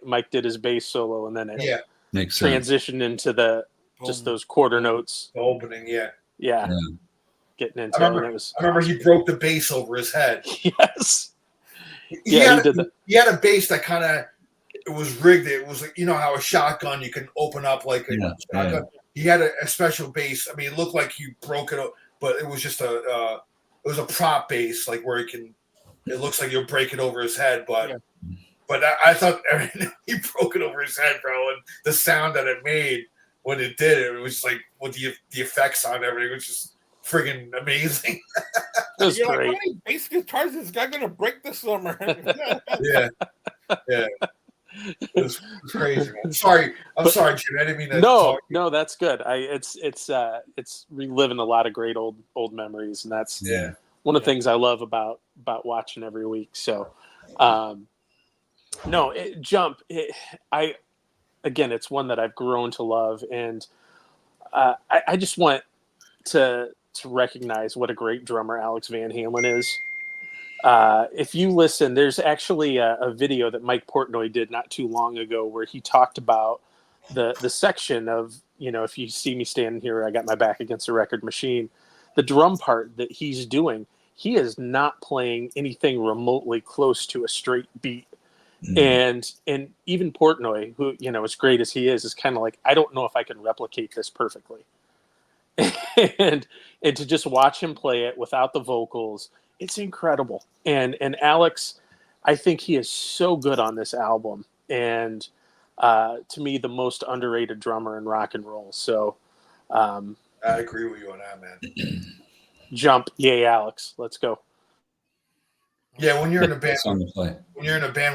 Mike did his bass solo, and then it transitioned into those quarter notes. The opening, getting into. I remember he broke the bass over his head. Yes. He had a bass that kind of it was rigged. It was like, how a shotgun you can open up like a shotgun. Yeah. He had a special bass. I mean, it looked like he broke it up, but it was just it was a prop bass, like where it looks like you'll break it over his head, but I thought he broke it over his head, bro, and the sound that it made when it did it was like with the effects on everything, was just friggin' amazing. It was great. Like, how many bass guitars is this guy gonna break this summer? Yeah. It was crazy, man. Sorry, Jim. I didn't mean to. No, that's good. It's reliving a lot of great old memories, and that's one of the things I love about watching every week. So, it's one that I've grown to love, and I just want to recognize what a great drummer Alex Van Halen is. If you listen, there's actually a video that Mike Portnoy did not too long ago where he talked about the section of, if you see me standing here, I got my back against a record machine, the drum part that he's doing, he is not playing anything remotely close to a straight beat. And even Portnoy, who, as great as he is kind of like, I don't know if I can replicate this perfectly. and to just watch him play it without the vocals, it's incredible. And Alex, I think he is so good on this album. And to me, the most underrated drummer in rock and roll. So I agree with you on that, man. Jump. Yay, Alex. Let's go. Yeah, when you're in a band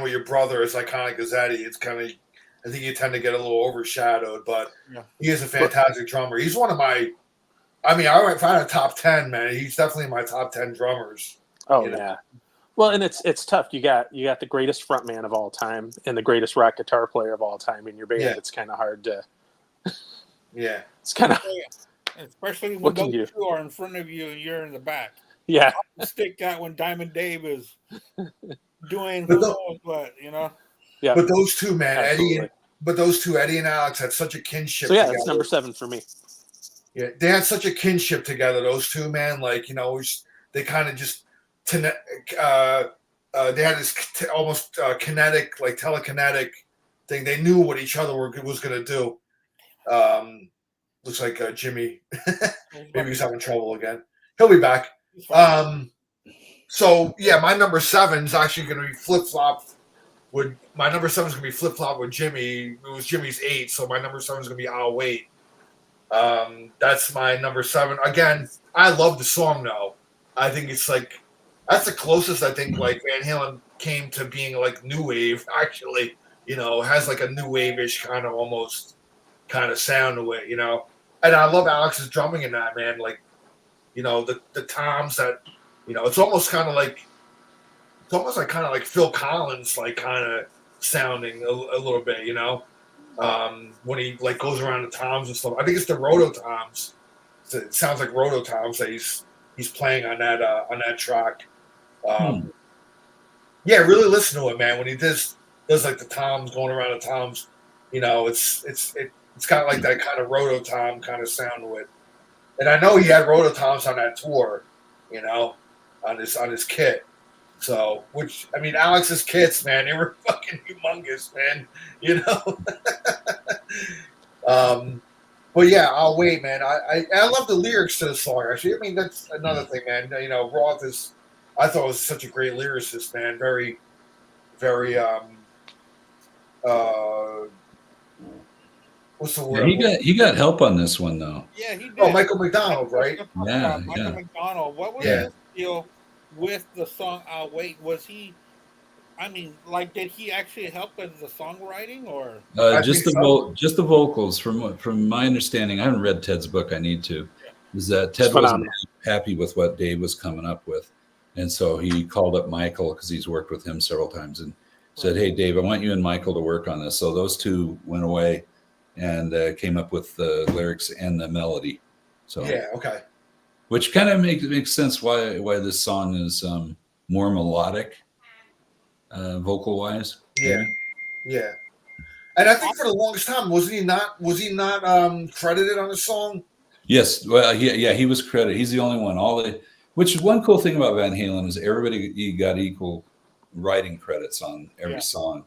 with your brother as iconic as Eddie, it's kind of, I think you tend to get a little overshadowed, but he is a fantastic drummer. He's one of my, if I had a top 10, man, he's definitely my top 10 drummers. Oh, yeah. Well, and it's tough. You got the greatest frontman of all time and the greatest rock guitar player of all time in your band. Yeah. It's kind of hard to. It's kind of. Especially when those two are in front of you and you're in the back. Yeah. Stick out when Diamond Dave is doing what. Yeah. But those two, man, Eddie and Alex had such a kinship. So that's number 7 for me. Yeah, they had such a kinship together. Those two, man, they kind of just they had this almost kinetic, like telekinetic thing. They knew what each other was going to do. Looks like Jimmy. Maybe he's having trouble again. He'll be back. So my number 7 is actually going to be flip flop. My number 7 is going to be flip flop with Jimmy. It was Jimmy's 8, so my number 7 is going to be I'll Wait. That's my number 7. Again, I love the song though. I think it's like That's the closest I think like Van Halen came to being like new wave. Actually, has like a new wave-ish kind of almost kind of sound to it. And I love Alex's drumming in that, man. Like, the toms that, it's almost kind of like Phil Collins, like kind of sounding a little bit, when he like goes around the toms and stuff. I think it's the roto toms. It sounds like roto toms that he's playing on that track. Yeah, really listen to it, man. When he does like the toms going around the toms, it's got like that kind of roto tom kind of sound to it. And I know he had roto toms on that tour, on his kit. So, which I mean, Alex's kits, man, they were fucking humongous, man. But yeah, I'll wait, man. I love the lyrics to the song. Actually, I mean that's another thing, man. Roth is, I thought was such a great lyricist, man. Very, very what's the word? Yeah, he got help on this one though. Yeah, he did. Oh, Michael McDonald, right? Yeah, Michael McDonald. What was his deal with the song "I'll Wait"? Was he? I mean, like, did he actually help with the songwriting, or just the vocals? From my understanding, I haven't read Ted's book. I need to. Is that Ted wasn't happy with what Dave was coming up with, and so he called up Michael because he's worked with him several times and said, "Hey, Dave, I want you and Michael to work on this." So those two went away and came up with the lyrics and the melody. So yeah, okay. Which kind of makes sense why this song is more melodic. Vocal wise, yeah. And I think for the longest time, was he not credited on the song? Yes, well, he was credited. He's the only one. Which one cool thing about Van Halen is everybody got equal writing credits on every song,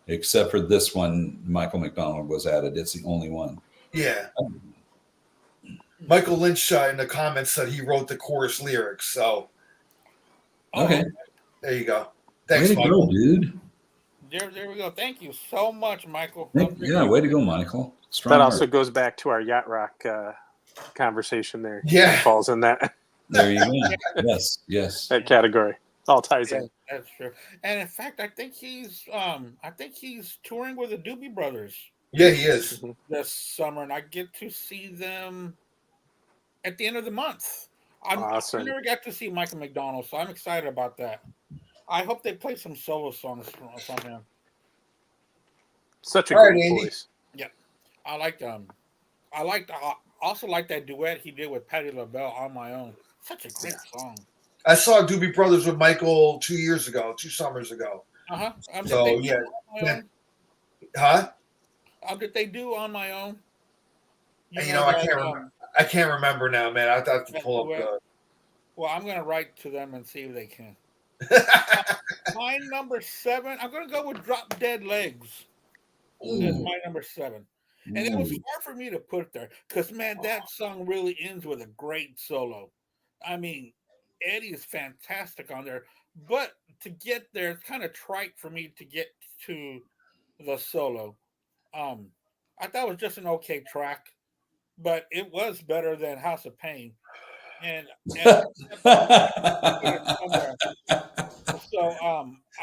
except for this one. Michael McDonald was added. It's the only one. Yeah. Michael Lynch in the comments said he wrote the chorus lyrics. So, okay, there you go. Thanks, way to Michael. go, dude. There we go. Thank you so much, Michael. Yeah, way to go, Michael. Strong that also goes back to our yacht rock conversation there. Yeah, it falls in that. There you go. Yes. That category all ties in. That's true. And in fact, I think he's touring with the Doobie Brothers. Yeah, he is this summer, and I get to see them at the end of the month. Awesome. I never got to see Michael McDonald, so I'm excited about that. I hope they play some solo songs from him. Such a great voice. Yeah, I also like that duet he did with Patti LaBelle, "On My Own." Such a great song. I saw Doobie Brothers with Michael 2 summers ago. So yeah. Huh? Did they do "On My Own"? I can't remember now, man. I have to pull up the. Well, I'm gonna write to them and see if they can. My number 7, I'm going to go with "Drop Dead Legs." That's my number 7. And it was hard for me to put there because, man, that song really ends with a great solo. I mean, Eddie is fantastic on there. But to get there, it's kind of trite for me to get to the solo. I thought it was just an okay track, but it was better than "House of Pain." And so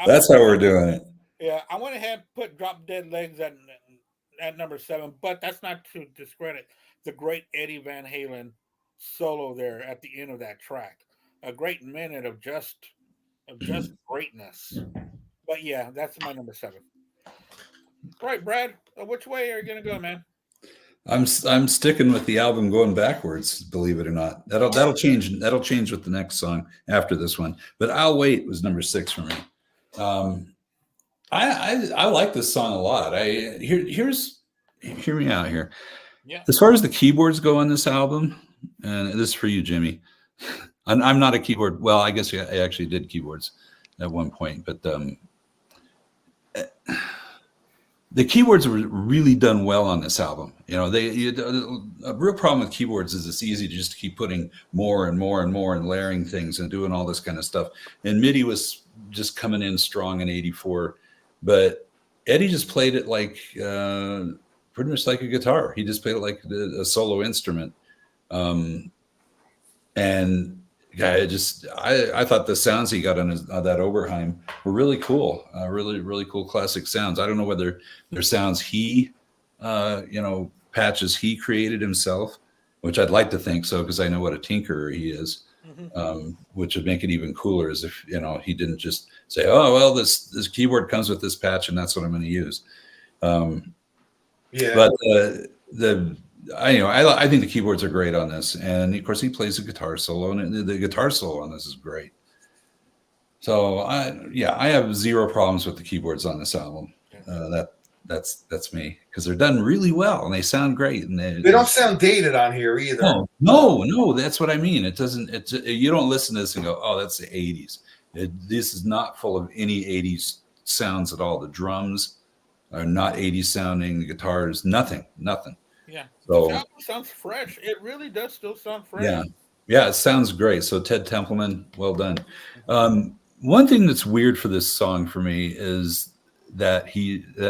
that's how we're doing it. Yeah, I went ahead and put "Drop Dead Legs" at number 7, but that's not to discredit the great Eddie Van Halen solo there at the end of that track. A great minute of just greatness. But yeah, that's my number 7. All right, Brad, which way are you gonna go, man? I'm sticking with the album going backwards, believe it or not. That'll change with the next song after this one. But "I'll Wait" was number 6 for me. I like this song a lot. Hear me out here. Yeah. As far as the keyboards go on this album, and this is for you, Jimmy. I'm not a keyboard. Well, I guess I actually did keyboards at one point, but the keyboards were really done well on this album. A real problem with keyboards is it's easy to just keep putting more and more and more and layering things and doing all this kind of stuff. And MIDI was just coming in strong in '84, but Eddie just played it like pretty much like a guitar. He just played it like a solo instrument, and yeah, I thought the sounds he got on that Oberheim were really cool, really cool classic sounds. I don't know whether they're sounds he, patches he created himself, which I'd like to think so because I know what a tinkerer he is. Which would make it even cooler, as if he didn't just say, "Oh well, this keyboard comes with this patch, and that's what I'm going to use." Yeah. But I think the keyboards are great on this, and of course he plays a guitar solo, and the guitar solo on this is great. So I have zero problems with the keyboards on this album. That's me, because they're done really well and they sound great, and they don't sound dated on here either. No, that's what I mean. It doesn't. You don't listen to this and go, "Oh, that's the '80s." This is not full of any '80s sounds at all. The drums are not '80s sounding. The guitars, nothing. Yeah. So the album sounds fresh. It really does still sound fresh. Yeah, it sounds great. So Ted Templeman, well done. One thing that's weird for this song for me is that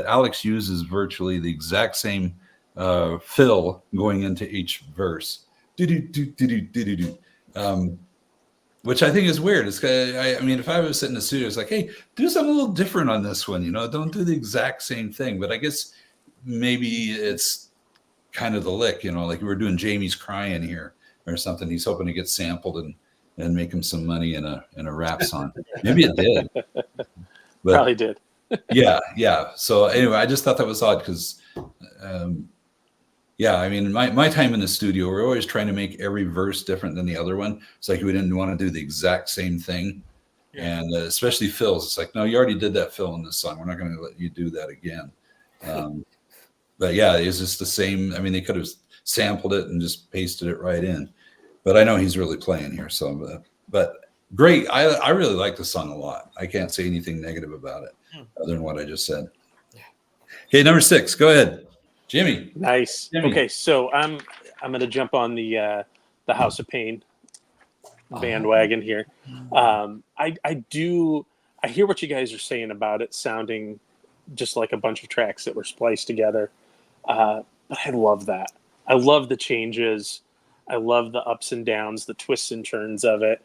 Alex uses virtually the exact same fill going into each verse, which I think is weird. I mean, if I was sitting in the studio, it's like, hey, do something a little different on this one. Don't do the exact same thing. But I guess maybe it's kind of the lick. Like we were doing Jamie's Crying here or something. He's hoping to get sampled and make him some money in a rap song. Maybe it did. But, probably did. Yeah. So anyway, I just thought that was odd because, I mean, my time in the studio, we're always trying to make every verse different than the other one. It's like we didn't want to do the exact same thing. Yeah. And especially Phil's. It's like, no, you already did that Phil in this song. We're not going to let you do that again. But yeah, it's just the same. I mean, they could have sampled it and just pasted it right in. But I know he's really playing here. So, but great. I really like the song a lot. I can't say anything negative about it other than what I just said. Okay, number 6. Go ahead, Jimmy. Nice. Jimmy. Okay, so I'm going to jump on the House of Pain bandwagon here. I hear what you guys are saying about it sounding just like a bunch of tracks that were spliced together. But I love that. I love the changes. I love the ups and downs, the twists and turns of it.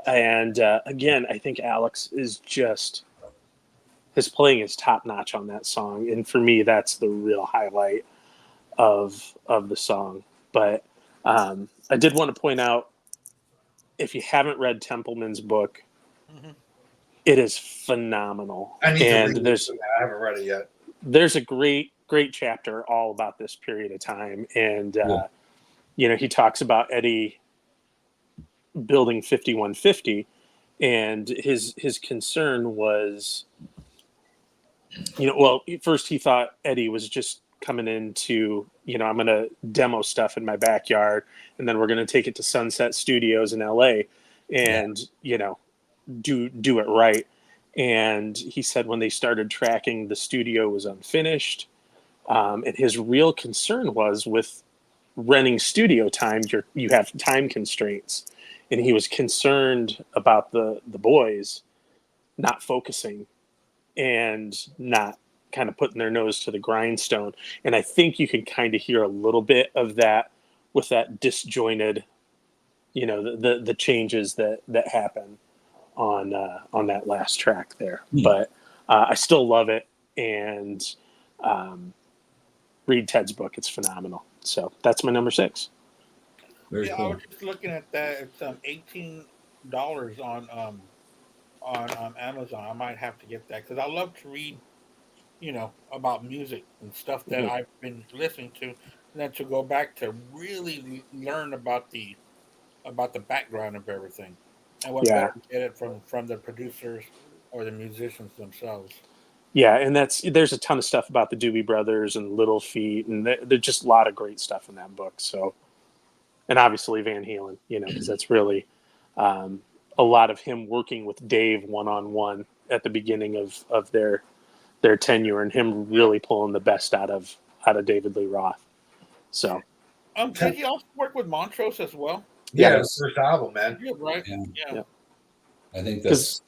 And again, I think Alex is his playing is top notch on that song. And for me, that's the real highlight of the song. But I did want to point out, if you haven't read Templeman's book, it is phenomenal. I need to read it. I haven't read it yet. There's a great chapter all about this period of time. And, he talks about Eddie building 5150, and his concern was, first he thought Eddie was just coming into, I'm going to demo stuff in my backyard, and then we're going to take it to Sunset Studios in LA and, do it right. And he said when they started tracking, the studio was unfinished. And his real concern was with renting studio time, you have time constraints. And he was concerned about the boys not focusing and not kind of putting their nose to the grindstone. And I think you can kind of hear a little bit of that with that disjointed, the changes that happen on that last track there. But I still love it, and read Ted's book. It's phenomenal. So that's my number 6. Very cool. I was just looking at that. It's $18 on Amazon. I might have to get that because I love to read, about music and stuff that I've been listening to, and then to go back to really learn about the background of everything and what better to get it from the producers or the musicians themselves. Yeah, and there's a ton of stuff about the Doobie Brothers and Little Feat, and there's just a lot of great stuff in that book. So, and obviously Van Halen, because that's really a lot of him working with Dave one-on-one at the beginning of their tenure, and him really pulling the best out of David Lee Roth. So, did he also work with Montrose as well? Yeah, his first album, man. Yeah, right. Yeah. I think that's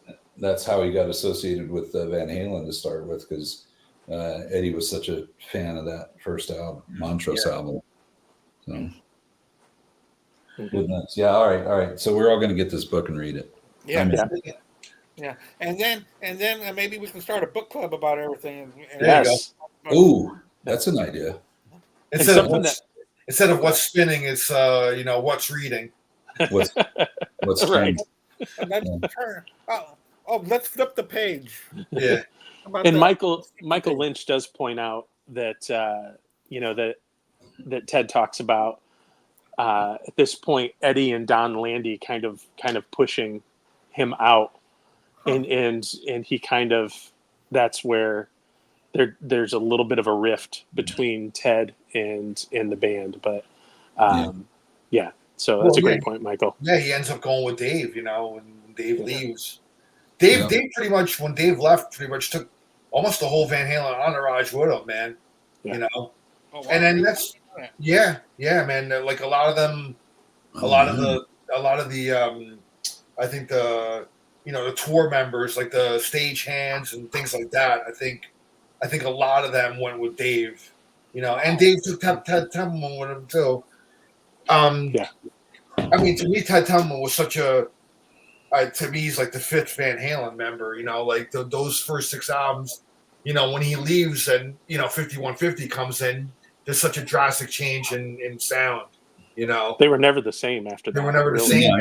how he got associated with Van Halen to start with, because Eddie was such a fan of that first album, Montrose album. So. Goodness. Yeah. All right. So we're all going to get this book and read it. Yeah, I'm in. yeah, and then maybe we can start a book club about everything. And There you go. Yes. Ooh, that's an idea. Instead of something what's spinning, it's what's reading. What's Right. let's turn. Let's flip the page. Yeah. How about And that? Michael Lynch does point out that that Ted talks about at this point Eddie and Don Landy kind of pushing him out, and he kind of, that's where there's a little bit of a rift between Ted and the band, but yeah. So that's a great point, Michael. Yeah, he ends up going with Dave, and Dave leaves. Dave pretty much, when Dave left, pretty much took almost the whole Van Halen entourage with him, man. Yeah. Oh, wow. And then that's man. Like a lot of them, a lot of the I think the tour members, like the stage hands and things like that. I think a lot of them went with Dave, and Dave took Ted Templeman with him too. I mean, to me, Ted Templeman was such a to me, he's like the fifth Van Halen member. Like those first 6 albums. When he leaves and 5150 comes in, there's such a drastic change in sound. They were never the same after that. They were never the same.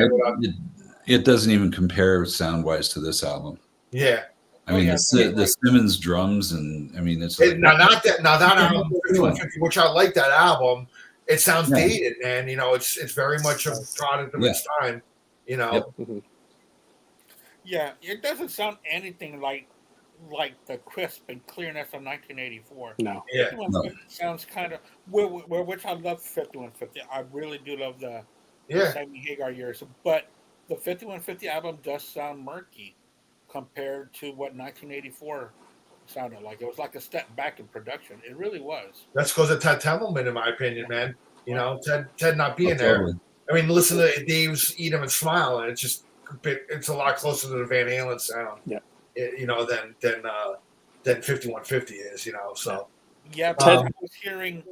It doesn't even compare sound wise to this album. Yeah. I mean, the Simmons drums, and I mean, it's like, now that album, 5150, which I like that album. It sounds dated, man. It's very much a product of its time. Yeah, it doesn't sound anything like the crisp and clearness of 1984. No. Yeah. 5150 sounds kind of which I love 5150. I really do love the Sammy Hagar years, but the 5150 album does sound murky compared to what 1984 sounded like. It was like a step back in production. It really was. That's because of Ted Templeman, in my opinion, man. Ted not being there. I mean, listen to Dave's "Eat 'Em and Smile," and it's a lot closer to the Van Halen sound. Yeah. Than 5150 is. So. Yeah, but I was hearing.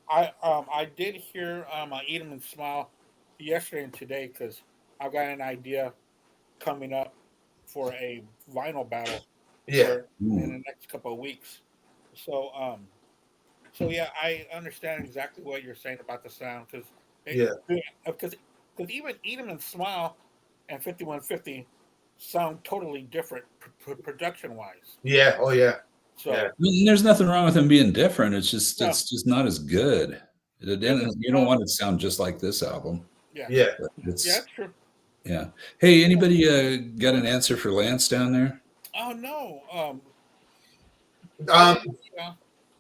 I did hear "Eat 'Em and Smile" yesterday and today because I've got an idea coming up for a vinyl battle. In the next couple of weeks. So I understand exactly what you're saying about the sound because even "Eat 'Em and Smile" and 5150 sound totally different production wise. Yeah. Oh yeah. So I mean, there's nothing wrong with them being different. It's just not as good. You don't want it to sound just like this album. Yeah. That's true. Yeah. Hey, anybody got an answer for Lance down there? Oh no.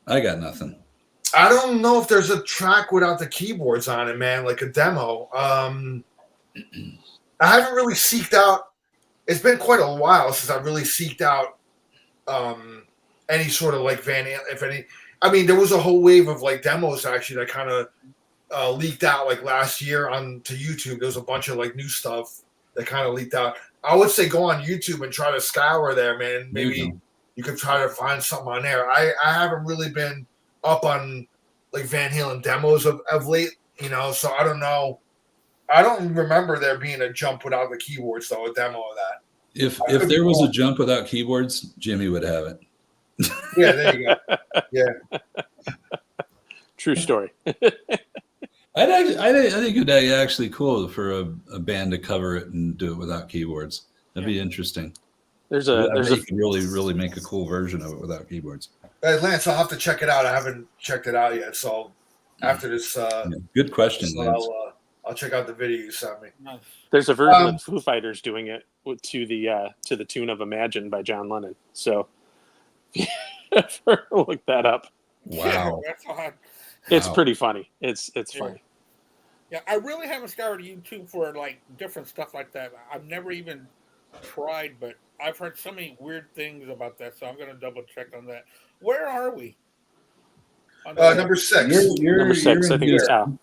I got nothing. I don't know if there's a track without the keyboards on it, man, like a demo. I haven't really seeked out. It's been quite a while since I've really seeked out any sort of like Van Halen, if any. I mean, there was a whole wave of like demos actually that kind of leaked out like last year onto YouTube. There was a bunch of like new stuff that kind of leaked out. I would say go on YouTube and try to scour there, man. Maybe you could try to find something on there. I haven't really been up on like Van Halen demos of late, so I don't know. I don't remember there being a jump without the keyboards, though, a demo of that. If there was a jump without keyboards, Jimmy would have it. Yeah, there you go. Yeah. True story. I think it'd be actually cool for a band to cover it and do it without keyboards. That'd be interesting. There's really make a cool version of it without keyboards. Hey, Lance, I'll have to check it out. I haven't checked it out yet, so after this, good question, Lance. I'll check out the video you sent me. There's a version of Foo Fighters doing it to the tune of "Imagine" by John Lennon. So look that up. Wow, it's pretty funny. It's funny. Yeah, I really haven't scoured YouTube for like different stuff like that. I've never even tried, but I've heard so many weird things about that, so I'm going to double check on that. Where are we? Number 6. You're number 6. I think it's Al.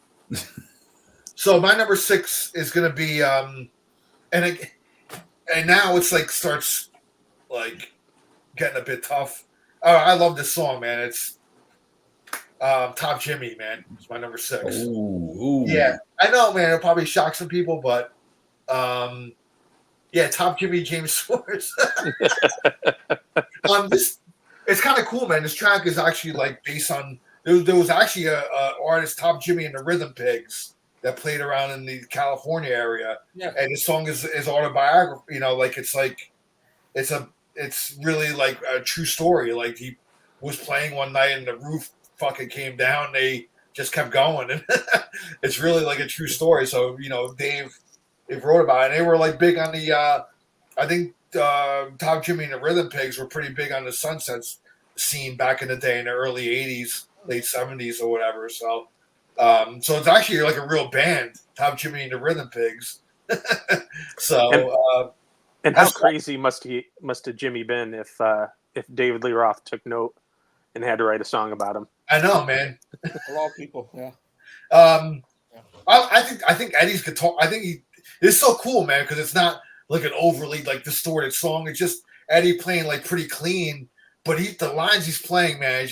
So my number 6 is going to be, and now it's like starts like getting a bit tough. I love this song, man. Top Jimmy, man, is my number 6. Ooh. Yeah, I know, man. It'll probably shock some people, but yeah, Top Jimmy, James Swords. It's kind of cool, man. This track is actually like based on there was actually a artist, Top Jimmy and the Rhythm Pigs, that played around in the California area. Yeah. And this song is autobiography. You know, like it's really like a true story. Like he was playing one night and the roof fucking came down. They just kept going, and it's really like a true story. So you know, Dave wrote about it. And they were like big on the. I think Top Jimmy and the Rhythm Pigs were pretty big on the Sunsets scene back in the day in the early '80s, late '70s, or whatever. So it's actually like a real band, Top Jimmy and the Rhythm Pigs. So. And how crazy must have Jimmy been if David Lee Roth took note and had to write a song about him? I know, man. A lot of people, yeah. I think Eddie's guitar. I think it's so cool, man, because it's not like an overly like distorted song. It's just Eddie playing like pretty clean, but the lines he's playing, man,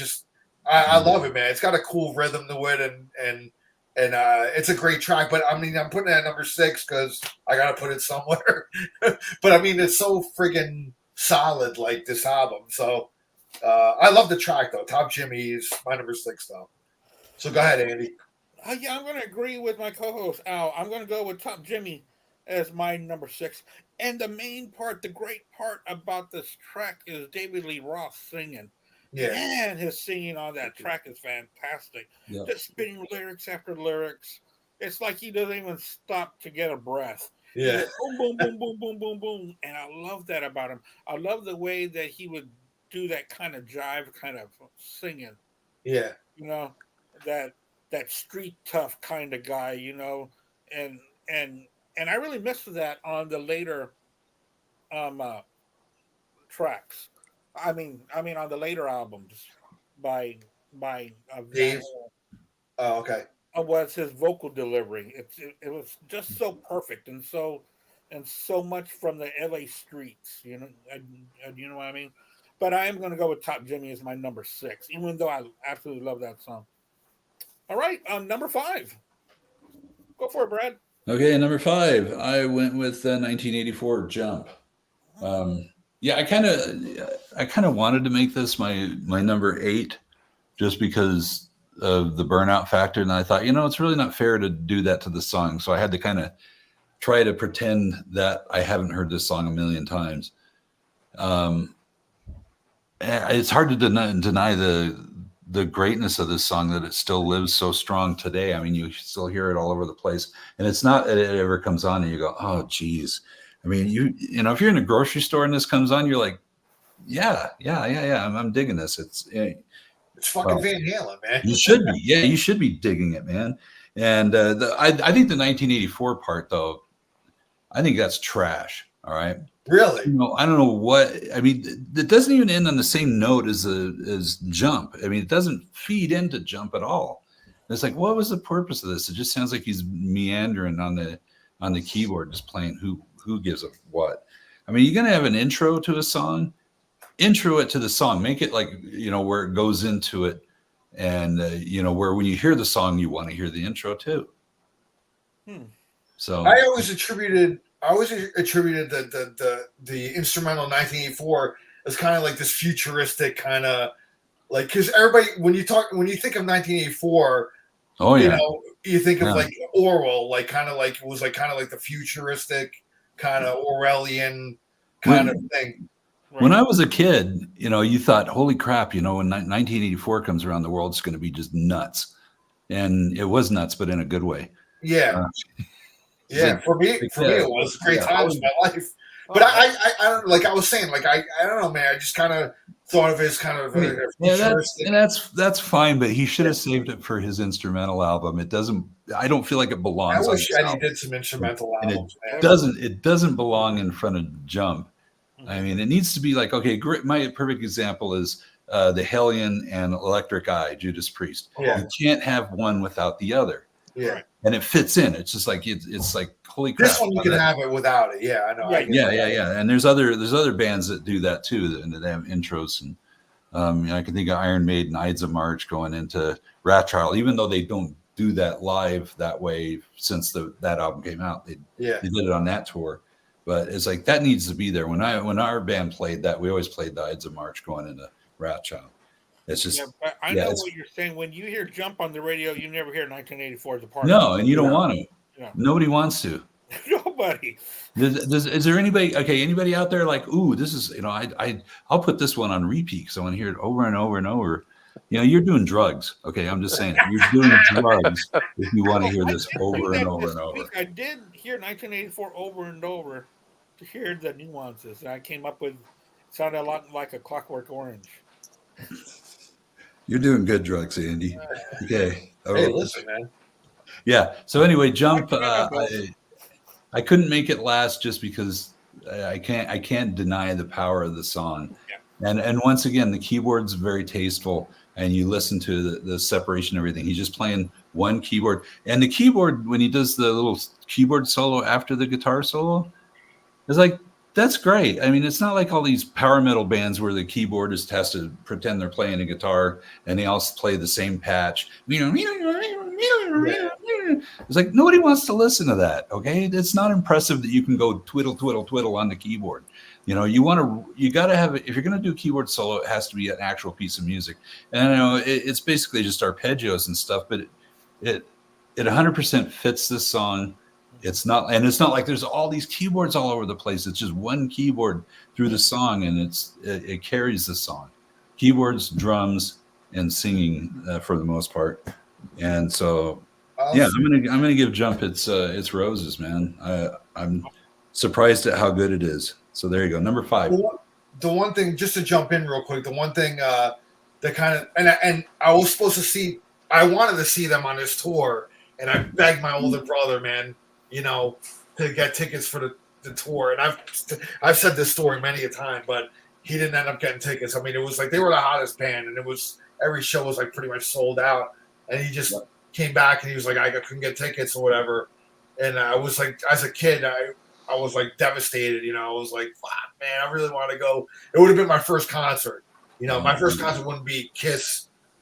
I love it, man. It's got a cool rhythm to it, and it's a great track. But I mean, I'm putting it at number 6 because I got to put it somewhere. But I mean, it's so friggin' solid, like this album. So I love the track though. Top Jimmy is my number 6 though. So go ahead, Andy. Yeah, I'm going to agree with my co-host Al. I'm going to go with Top Jimmy as my number 6. And the main part, the great part about this track is David Lee Roth singing. Yeah. Man, his singing on that track is fantastic. Yeah. Just spinning lyrics after lyrics. It's like he doesn't even stop to get a breath. Yeah. Boom, boom, boom, boom, boom, boom, boom. And I love that about him. I love the way that he would do that kind of jive kind of singing. Yeah. You know, that street tough kind of guy, you know, and I really missed that on the later tracks. I mean on the later albums by Dave. Oh, okay. Was his vocal delivery. It was just so perfect and so much from the LA streets, you know, you know what I mean? But I am going to go with Top Jimmy as my number 6, even though I absolutely love that song. All right, number 5. Go for it, Brad. Okay, number 5. I went with 1984 Jump. Yeah, I kind of wanted to make this my number 8, just because of the burnout factor, and I thought, you know, it's really not fair to do that to the song. So I had to kind of try to pretend that I haven't heard this song a million times. It's hard to deny the greatness of this song, that it still lives so strong today. I mean, you still hear it all over the place, and it's not that it ever comes on and you go, oh geez. I mean, you know, if you're in a grocery store and this comes on, you're like, yeah, I'm digging this. It's fucking Van Halen, man. You should be, yeah, you should be digging it, man. And I think the 1984 part, though, I think that's trash. All right. Really? You know, I don't know what. I mean, it doesn't even end on the same note as Jump. I mean, it doesn't feed into Jump at all. It's like, what was the purpose of this? It just sounds like he's meandering on the keyboard, just playing who gives a what. I mean, you're gonna have an intro to a song, intro it to the song, make it like, you know, where it goes into it, and you know, where when you hear the song, you want to hear the intro too. So I always attributed the instrumental 1984 as kind of like this futuristic kind of like, because everybody when you think of 1984, oh yeah, you know, you think of like Orwell, like kind of like it was like kind of like the futuristic kind of Orwellian kind of thing. When I was a kid, you know, you thought, holy crap, you know, when 1984 comes around, the world's going to be just nuts. And it was nuts, but in a good way. Yeah. Yeah, for me it was great times in my life. But I don't, like I was saying, like I don't know, man. I just kind of thought of it as kind of that's fine, but he should have saved it for his instrumental album. It doesn't. I don't feel like it belongs. I wish Eddie did some instrumental albums. It doesn't belong in front of Jump. I mean, it needs to be like, okay, great. My perfect example is the Halen and Electric Eye, Judas Priest. Yeah. You can't have one without the other. Yeah. And it fits in. It's just like it's like, holy crap. This one you can have it without it. Yeah, I know. Yeah. And there's other bands that do that too, and they have intros, and I can think of Iron Maiden, Ides of March going into Rat Child, even though they don't do that live that way since that album came out. They did it on that tour. But it's like that needs to be there. When our band played that, we always played the Ides of March going into Rat Child. It's just but I know what you're saying. When you hear Jump on the radio, you never hear 1984 as a part. No, and you don't want to. Nobody wants to. Nobody. Is there anybody? Okay, anybody out there like, ooh, this is I'll put this one on repeat because I want to hear it over and over and over. You're doing drugs. Okay, I'm just saying you're doing drugs if you want to hear this over and over and over. I did hear 1984 over and over to hear the nuances. And I came up with sounded a lot like a Clockwork Orange. You're doing good drugs, Andy. Okay. Hey, listen, man. Yeah. So anyway, Jump. I couldn't make it last just because I can't deny the power of the song. Yeah. And once again, the keyboard's very tasteful, and you listen to the separation and everything. He's just playing one keyboard, and the keyboard when he does the little keyboard solo after the guitar solo, it's like that's great. I mean, it's not like all these power metal bands where the keyboardist has to pretend they're playing a guitar and they all play the same patch. It's like nobody wants to listen to that. Okay, it's not impressive that you can go twiddle twiddle twiddle on the keyboard. You got to have if you're going to do keyboard solo, it has to be an actual piece of music. And I know it's basically just arpeggios and stuff, but it 100% fits this song. It's not like there's all these keyboards all over the place. It's just one keyboard through the song, and it carries the song. Keyboards, drums, and singing for the most part. And so, yeah, I'm gonna give Jump its roses, man. I'm surprised at how good it is. So there you go, number 5. The one thing, just to jump in real quick, the one thing that kind of and I was supposed to see, I wanted to see them on this tour, and I begged my older brother, man, to get tickets for the tour. And I've said this story many a time, but he didn't end up getting tickets. I mean, it was like they were the hottest band, and it was every show was like pretty much sold out. And he just came back and he was like, I couldn't get tickets or whatever. And I was like, as a kid, I was like devastated. I was like, fuck, man, I really want to go. It would have been my first concert. My first concert wouldn't be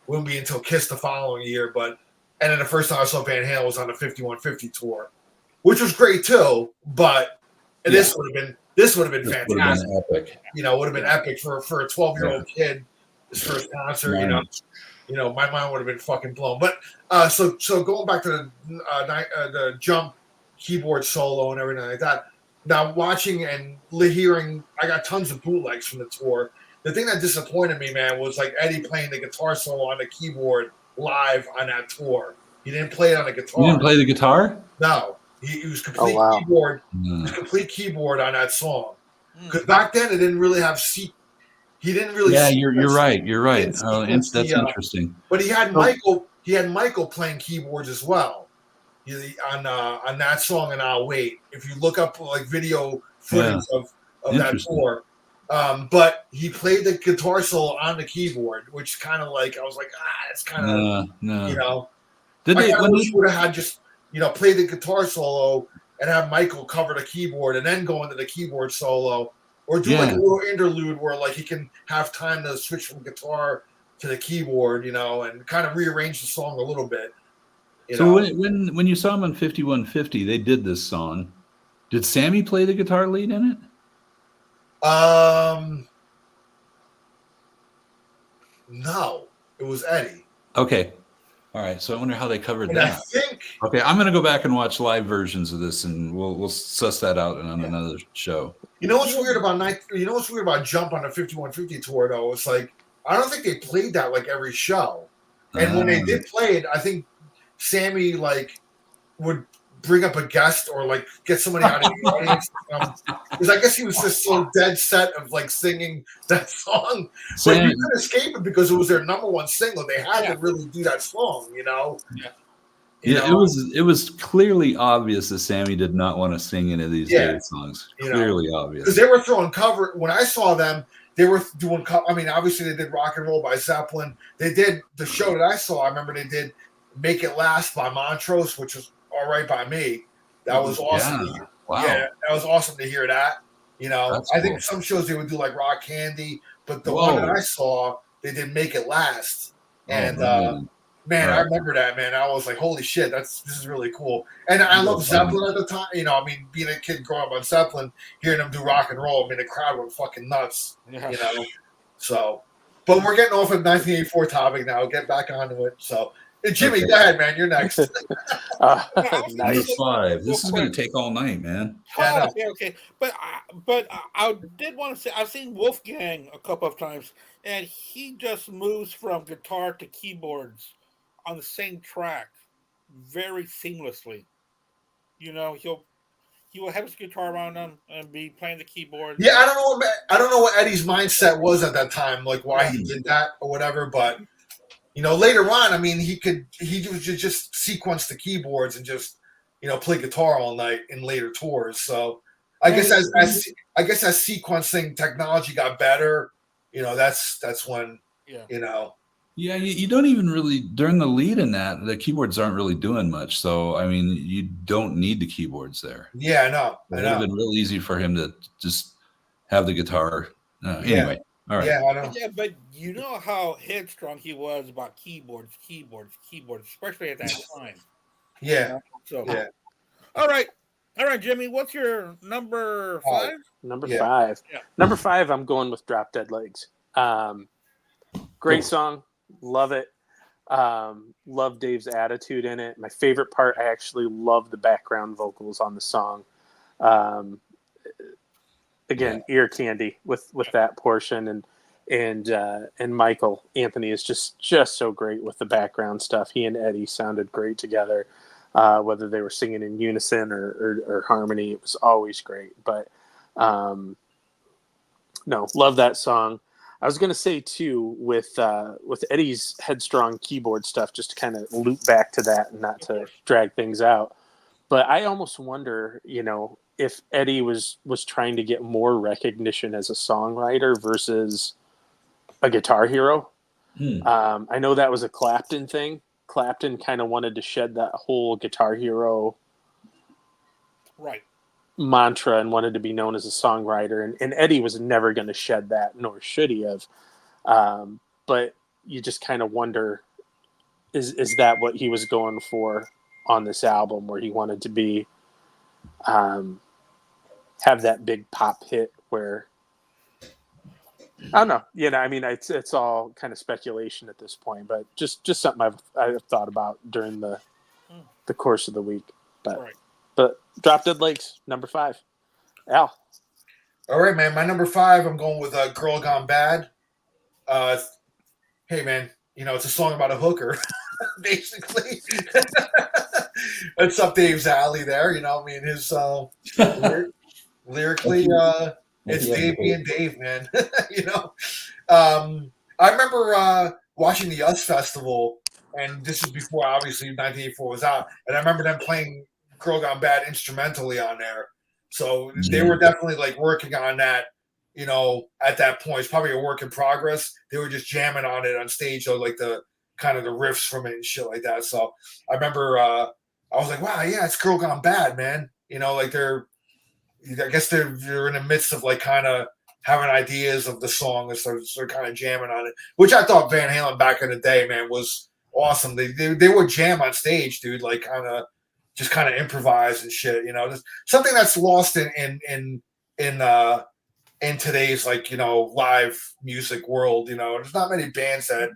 until Kiss the following year. And then the first time I saw Van Halen was on the 5150 tour, which was great too. But this would have been fantastic. Would have been epic. Would have been epic for a 12-year-old kid. His first concert. My mind would have been fucking blown. But so going back to the Jump keyboard solo and everything like that. Now watching and hearing, I got tons of bootlegs from the tour. The thing that disappointed me, man, was like Eddie playing the guitar solo on the keyboard live on that tour. He didn't play it on the guitar. You didn't play the guitar? No, he was complete keyboard. It was complete keyboard on that song. Because back then it didn't really have seat. He didn't really. Yeah, you're right. You're right. That's interesting. But he had Michael. He had Michael playing keyboards as well. On that song, and I'll Wait. If you look up like video footage of that tour, but he played the guitar solo on the keyboard, which kind of like I was like, it's kind of no. Did they? Wish would have had just play the guitar solo and have Michael cover the keyboard and then go into the keyboard solo, or do like a little interlude where like he can have time to switch from guitar to the keyboard, and kind of rearrange the song a little bit. So when you saw him on 5150, they did this song. Did Sammy play the guitar lead in it? No, it was Eddie. Okay. All right. So I wonder how they covered that. Okay, I'm going to go back and watch live versions of this, and we'll suss that out on another show. What's weird about Jump on the 5150 tour though? It's like I don't think they played that like every show. And when they did play it, I think Sammy like would bring up a guest or like get somebody out of the audience because I guess he was just so dead set of like singing that song. But you couldn't escape it because it was their number one single. They had to really do that song, It was clearly obvious that Sammy did not want to sing any of these David songs. Clearly obvious because they were throwing cover. When I saw them, they were doing. I mean, obviously they did Rock and Roll by Zeppelin. They did the show that I saw. I remember they did Make It Last by Montrose, which was all right by me. That was awesome. Yeah. Wow. Yeah, that was awesome to hear that. That's I think cool. some shows they would do like Rock Candy, but the one that I saw, they did Make It Last. And man. man, I Right. remember that, man. I was like, holy shit, this is really cool. And I love Zeppelin at the time. You know, I mean, being a kid growing up on Zeppelin, hearing them do rock and roll, I mean, the crowd went fucking nuts. Yeah. You know, so. But we're getting off of 1984 topic now. Get back onto it. So, Jimmy, Okay. go ahead, man. You're next. Number Nice. 5. This is going to take all night, man. Yeah, Okay. But I did want to say I've seen Wolfgang a couple of times, and he just moves from guitar to keyboards on the same track very seamlessly. You know, he will have his guitar around him and be playing the keyboard. Yeah, I don't know what Eddie's mindset was at that time, like why he did that or whatever. But you know, later on, I mean, he was just sequence the keyboards and just play guitar all night in later tours. So I guess as sequencing technology got better, that's when Yeah, you don't even really during the lead in that the keyboards aren't really doing much. So I mean, you don't need the keyboards there. Yeah, I know. It would have been real easy for him to just have the guitar. Anyway, all right. Yeah, I know. Yeah, but you know how headstrong he was about keyboards, especially at that time. Yeah. So yeah. All right, Jimmy. What's your number 5? Number Yeah. 5. Yeah. Number 5. I'm going with Drop Dead Legs. Great song. Love it. Love Dave's attitude in it. My favorite part, I actually love the background vocals on the song. Again, ear candy with that portion, and Michael Anthony is just so great with the background stuff. He and Eddie sounded great together, whether they were singing in unison or harmony. It was always great. But no, love that song. I was going to say too, with Eddie's headstrong keyboard stuff, just to kind of loop back to that and not to drag things out. But I almost wonder, if Eddie was trying to get more recognition as a songwriter versus a guitar hero. I know that was a Clapton thing. Clapton kind of wanted to shed that whole guitar hero mantra and wanted to be known as a songwriter. And Eddie was never going to shed that, nor should he have. But you just kind of wonder, is that what he was going for on this album, where he wanted to be have that big pop hit where I don't know. I mean, it's all kind of speculation at this point, but just something I've thought about during the course of the week. But Drop Dead Legs, number 5. Al. All right, man. My number 5, I'm going with Girl Gone Bad. Hey, man, it's a song about a hooker, basically. That's up Dave's alley there. I mean, his lyrically, it's Dave being Dave, man. I remember watching the US Festival, and this is before, obviously, 1984 was out, and I remember them playing Girl Gone Bad instrumentally on there. So they were definitely like working on that, at that point. It's probably a work in progress. They were just jamming on it on stage, though, like the kind of the riffs from it and shit like that. So I remember I was like, wow, yeah, it's Girl Gone Bad, man. Like I guess they're in the midst of like kind of having ideas of the song, and so they're kind of jamming on it, which I thought Van Halen back in the day, man, was awesome. They would jam on stage, dude, like kind of improvise and shit. Something that's lost in today's live music world. There's not many bands that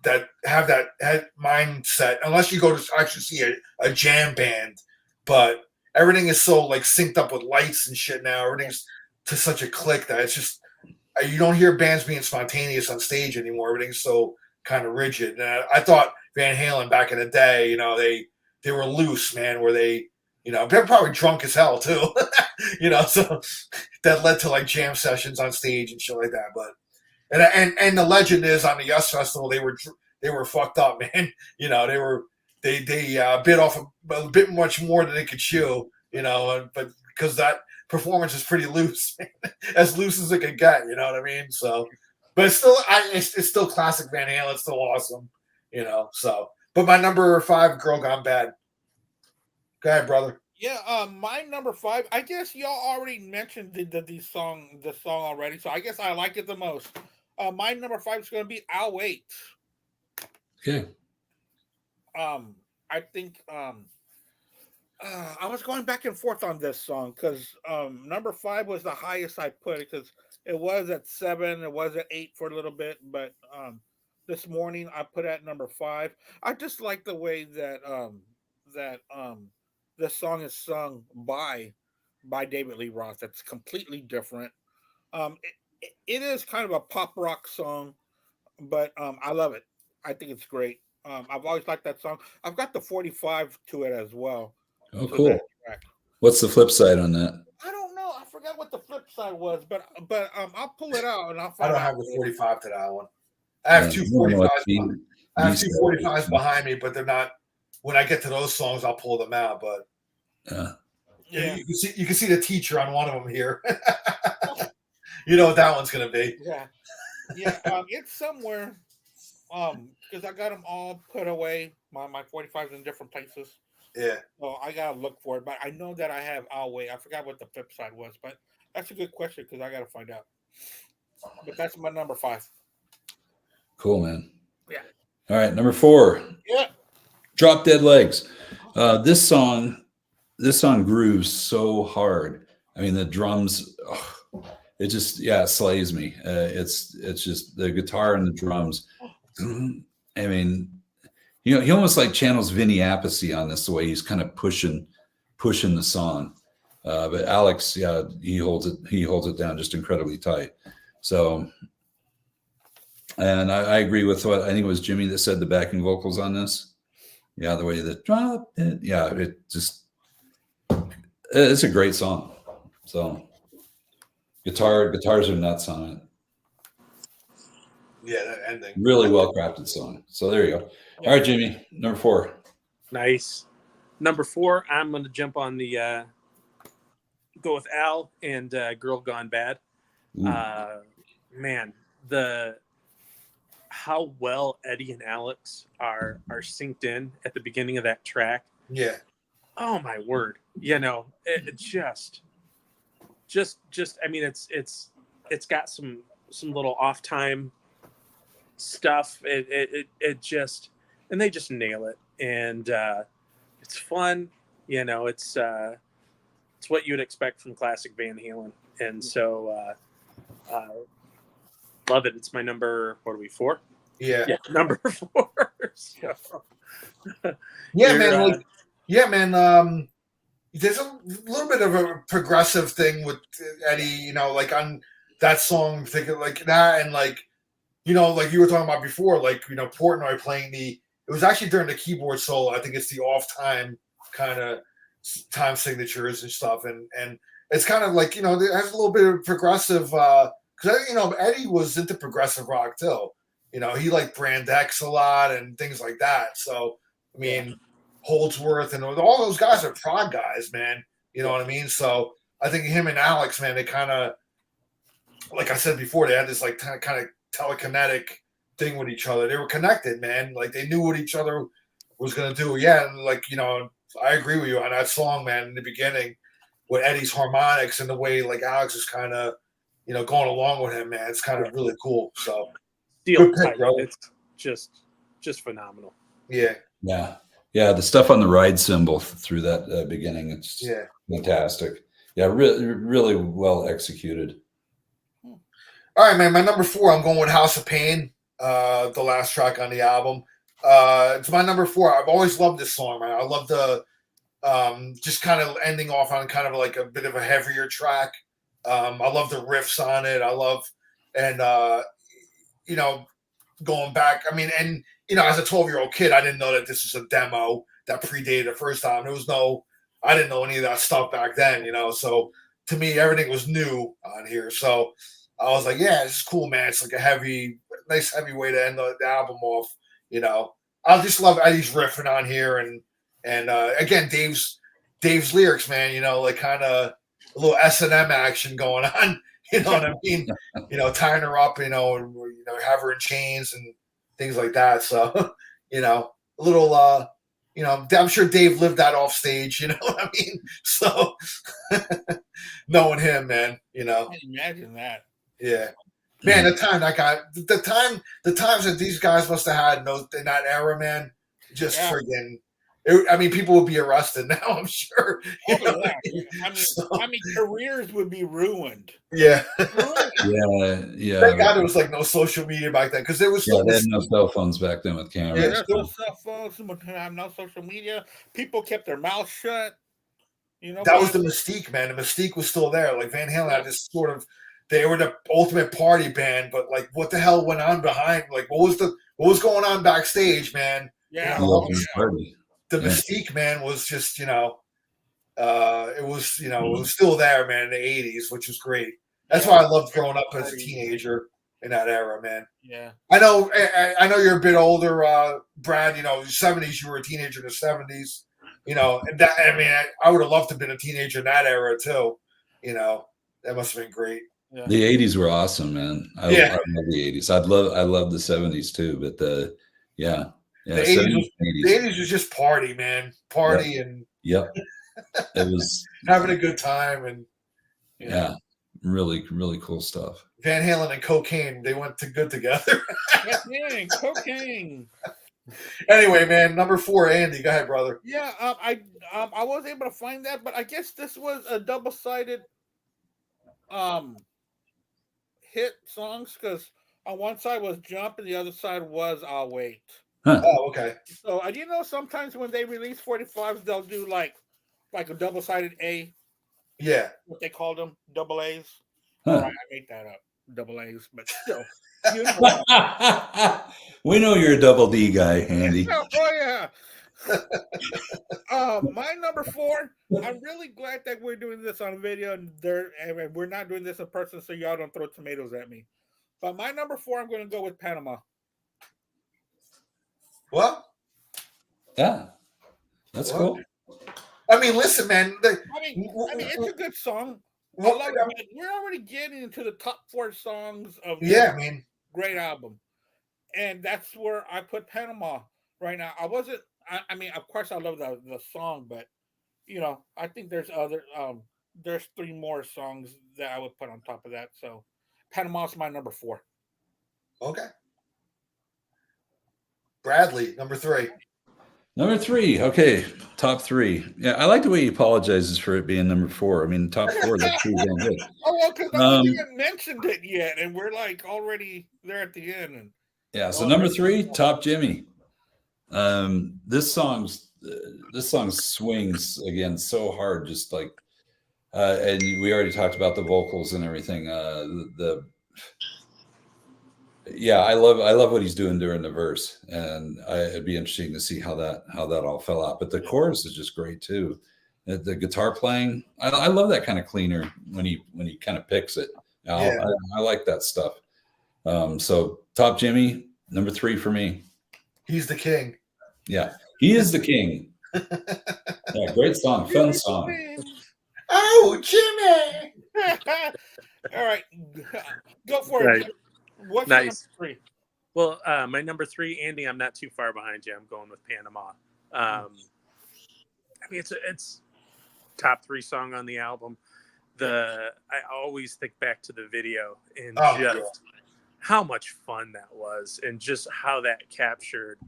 that have that mindset, unless you go to actually see a jam band. But everything is so like synced up with lights and shit now. Everything's to such a click that it's just you don't hear bands being spontaneous on stage anymore. Everything's so kind of rigid. And I thought Van Halen back in the day, they were loose, man, where they're probably drunk as hell too. So that led to like jam sessions on stage and shit like that. But and the legend is on the US Festival they were fucked up, man. They bit off a bit much more than they could chew, but because that performance is pretty loose, as loose as it could get, you know what I mean? So, but it's still classic Van Halen. It's still awesome, so. But my number 5, Girl Gone Bad. Go ahead, brother. Yeah, my number 5. I guess y'all already mentioned the song already, so I guess I like it the most. My number 5 is going to be "I'll Wait." Okay. I think I was going back and forth on this song because number 5 was the highest I put it because it was at 7, it was at 8 for a little bit, but this morning I put it at number 5. I just like the way that this song is sung by David Lee Roth. That's completely different. It is kind of a pop rock song, but I love it. I think it's great. I've always liked that song. I've got the 45 to it as well. Oh, To cool. that track. What's the flip side on that? I don't know. I forgot what the flip side was, but I'll pull it out and I'll I find don't out. have the 45 to that one. I have two 45s. I have two 45s behind me, but they're not. When I get to those songs, I'll pull them out. But Yeah, you can see the teacher on one of them here. You know what that one's gonna be. yeah. It's somewhere. Because I got them all put away. My 45s in different places. Yeah. So I gotta look for it. But I know that I have "I'll Wait." I forgot what the flip side was, but that's a good question because I gotta find out. But that's my number 5. Cool, man. Yeah. All right, number 4. Yeah. Drop Dead Legs. This song grooves so hard. I mean, the drums, it just it slays me. It's just the guitar and the drums. I mean, he almost like channels Vinny Appice on this, the way he's kind of pushing the song. But Alex, he holds it down just incredibly tight. So, and I agree with what I think it was Jimmy that said the backing vocals on this. Yeah, the way that drop it. Yeah, it's a great song. So guitars are nuts on it. Yeah, that ending. Really well crafted song. So there you go. All right, Jimmy, number 4. Nice. Number 4, I'm going to jump on the go with Al and Girl Gone Bad. Man, how well Eddie and Alex are synced in at the beginning of that track. Yeah. Oh my word. It just I mean it's got some little off time stuff. It just, and they just nail it, and it's fun. It's what you'd expect from classic Van Halen, and so love it. It's my number. What are we, 4? Yeah. Number 4. So, man. There's a little bit of a progressive thing with Eddie, like on that song, thinking like that, and like you were talking about before, like Portnoy playing it was actually during the keyboard solo. I think it's the off time kind of time signatures and stuff, and it's kind of like it has a little bit of progressive because Eddie was into progressive rock too. He liked Brand X a lot and things like that. So I mean, Holdsworth and all those guys are prog guys, man. You know what I mean? So I think him and Alex, man, they kind of, like I said before, they had this like kind of telekinetic thing with each other. They were connected, man. Like they knew what each other was gonna do. Yeah, and like I agree with you on that song, man. In the beginning, with Eddie's harmonics and the way like Alex is kind of, going along with him, man. It's kind of really cool. So good pick, bro. It's just phenomenal. Yeah. Yeah. The stuff on the ride cymbal through that beginning, it's fantastic. Yeah, really, really well executed. All right, man. My number 4, I'm going with House of Pain, the last track on the album. It's my number 4. I've always loved this song, man. I love the just kind of ending off on kind of like a bit of a heavier track. I love the riffs on it. I love, and going back. I mean, and as a 12-year-old kid, I didn't know that this was a demo that predated the first time. I didn't know any of that stuff back then. So to me, everything was new on here. So I was like, yeah, this is cool, man. It's like a nice heavy way to end the album off. I just love Eddie's riffing on here, and again, Dave's lyrics, man. Like kind of a little S&M action going on. You know what I mean? Tying her up, and have her in chains and things like that. So, a little, I'm sure Dave lived that off stage. You know what I mean? So, knowing him, man, I can imagine that. Yeah. Man, the times that these guys must have had in that era, man, just friggin'. I mean, people would be arrested now, I'm sure. Oh, yeah. I mean, careers would be ruined. Yeah. Yeah. Thank God there was like no social media back then, because there was still they had no cell phones back then with cameras. Yeah, there's no cell phones, no social media. People kept their mouths shut. That was the mystique, man. The mystique was still there. Like Van Halen had this sort of, they were the ultimate party band, but like, what the hell went on behind? Like, what was going on backstage, man? Yeah, the mystique, man, was just it was still there, man, in the '80s, which was great. That's why I loved growing up as a teenager in that era, man. Yeah, I know you're a bit older, Brad. '70s. You were a teenager in the '70s. And that, I mean, I would have loved to have been a teenager in that era too. That must have been great. Yeah. The '80s were awesome, man. I love the '80s. I love the '70s too, but the 80s was just party, man. Party and it was having a good time and really, really cool stuff. Van Halen and cocaine, they went good together. Cocaine. Anyway, man, number 4, Andy. Go ahead, brother. Yeah, I was able to find that, but I guess this was a double-sided hit songs, because on one side was Jump and the other side was I'll Wait. Huh. Oh, okay. So sometimes when they release 45s, they'll do like a double-sided A. Yeah. What they called them, double A's. Huh. All right, I made that up, double A's, but still. We know you're a double D guy, Andy. Oh yeah. My number 4. I'm really glad that we're doing this on video, and we're not doing this in person, so y'all don't throw tomatoes at me. But my number 4, I'm going to go with Panama. What? Yeah, that's cool. I mean, listen, man. I mean, it's a good song. I love it. We're already getting into the top 4 songs of great album, and that's where I put Panama right now. I mean, of course, I love the song, but I think there's there's 3 more songs that I would put on top of that. So, Panama's my number 4. Okay. Bradley, number 3. Number 3, okay, top 3. Yeah, I like the way he apologizes for it being number 4. I mean, top 4, that's pretty damn good. Oh, well, because no one even mentioned it yet, and we're like already there at the end. And so number 3, Top Jimmy. This song swings again so hard, just like, and we already talked about the vocals and everything. I love what he's doing during the verse, and it'd be interesting to see how that all fell out. But the chorus is just great too. The guitar playing, I love that kind of cleaner when he kind of picks it. I like that stuff. So Top Jimmy, number 3 for me. He's the king. Yeah, he is the king. Yeah, great song, fun song. Oh, Jimmy! All right, go for it. What's nice. Number 3? Well, my number 3, Andy, I'm not too far behind you. I'm going with Panama. I mean, it's top 3 song on the album. I always think back to the video and just how much fun that was, and just how that captured.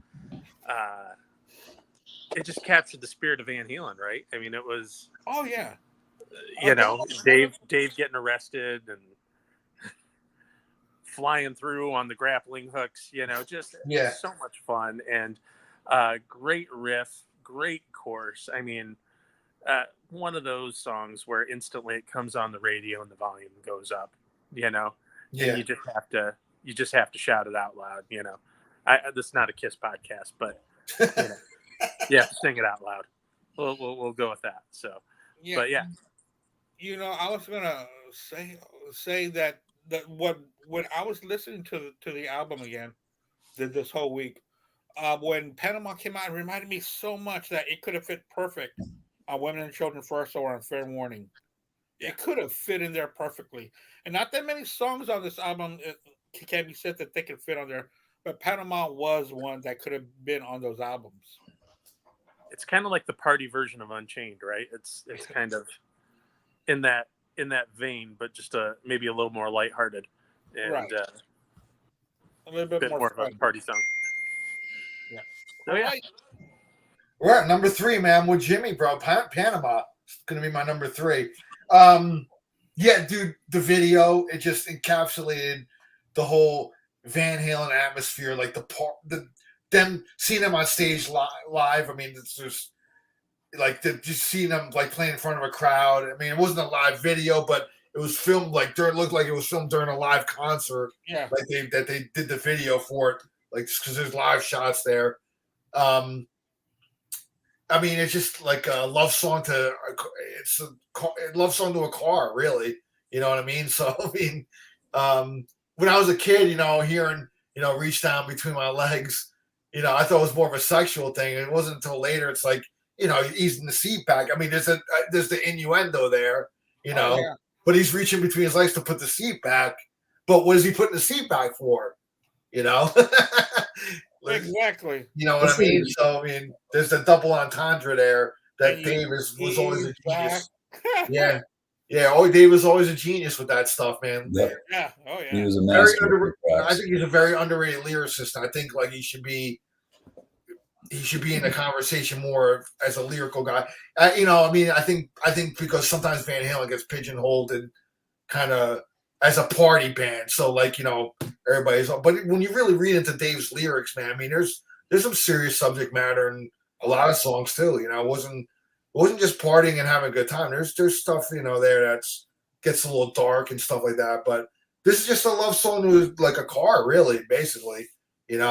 It just captured the spirit of Van Halen, right? I mean, it was. Oh yeah. Dave getting arrested and flying through on the grappling hooks, just so much fun, and great riff, great chorus. I mean, one of those songs where instantly it comes on the radio and the volume goes up, and you just have to shout it out loud. This is not a Kiss podcast, but sing it out loud. We'll go with that. So, but yeah. I was gonna say that when I was listening to the album again this whole week, when Panama came out, it reminded me so much that it could have fit perfect on Women and Children First or on Fair Warning. It could have fit in there perfectly, and not that many songs on this album can be said that they could fit on there, but Panama was one that could have been on those albums. It's kind of like the party version of Unchained, right? It's kind of in that vein, but just maybe a little more lighthearted. and Right. A little bit bit more more of a fun. party song. Yeah. So yeah, Right. We're at number 3, man, with Jimmy, bro. Panama is going to be my number 3. Yeah, dude, the video, it just encapsulated the whole Van Halen atmosphere, like them seeing them on stage live. I mean, it's just like just seeing them like playing in front of a crowd. I mean, it wasn't a live video, but it was filmed like it looked like it was filmed during a live concert. Yeah. Like they did the video for it, like because there's live shots there. I mean, it's just like a love song to love song to a car, really. You know what I mean? So I mean, when I was a kid, hearing reach down between my legs, I thought it was more of a sexual thing. It wasn't until later it's like easing the seat back. I mean, there's the innuendo there, Oh, yeah. but he's reaching between his legs to put the seat back. But what is he putting the seat back for? Exactly. You know what I mean? So I mean, there's the double entendre there that And Dave was always a genius. back. Yeah. Oh, Dave was always a genius with that stuff, man. Yep. Yeah. Oh He yeah. was a Very master. of underrated. the I tracks. think he's a very underrated lyricist. I think like he should be in the conversation more as a lyrical guy. I mean, I think because sometimes Van Halen gets pigeonholed and kind of as a party band. So like everybody's. But when you really read into Dave's lyrics, man, I mean, there's some serious subject matter in a lot of songs too. It wasn't just partying and having a good time. There's stuff there that's gets a little dark and stuff like that. But this is just a love song to like a car, really, basically. And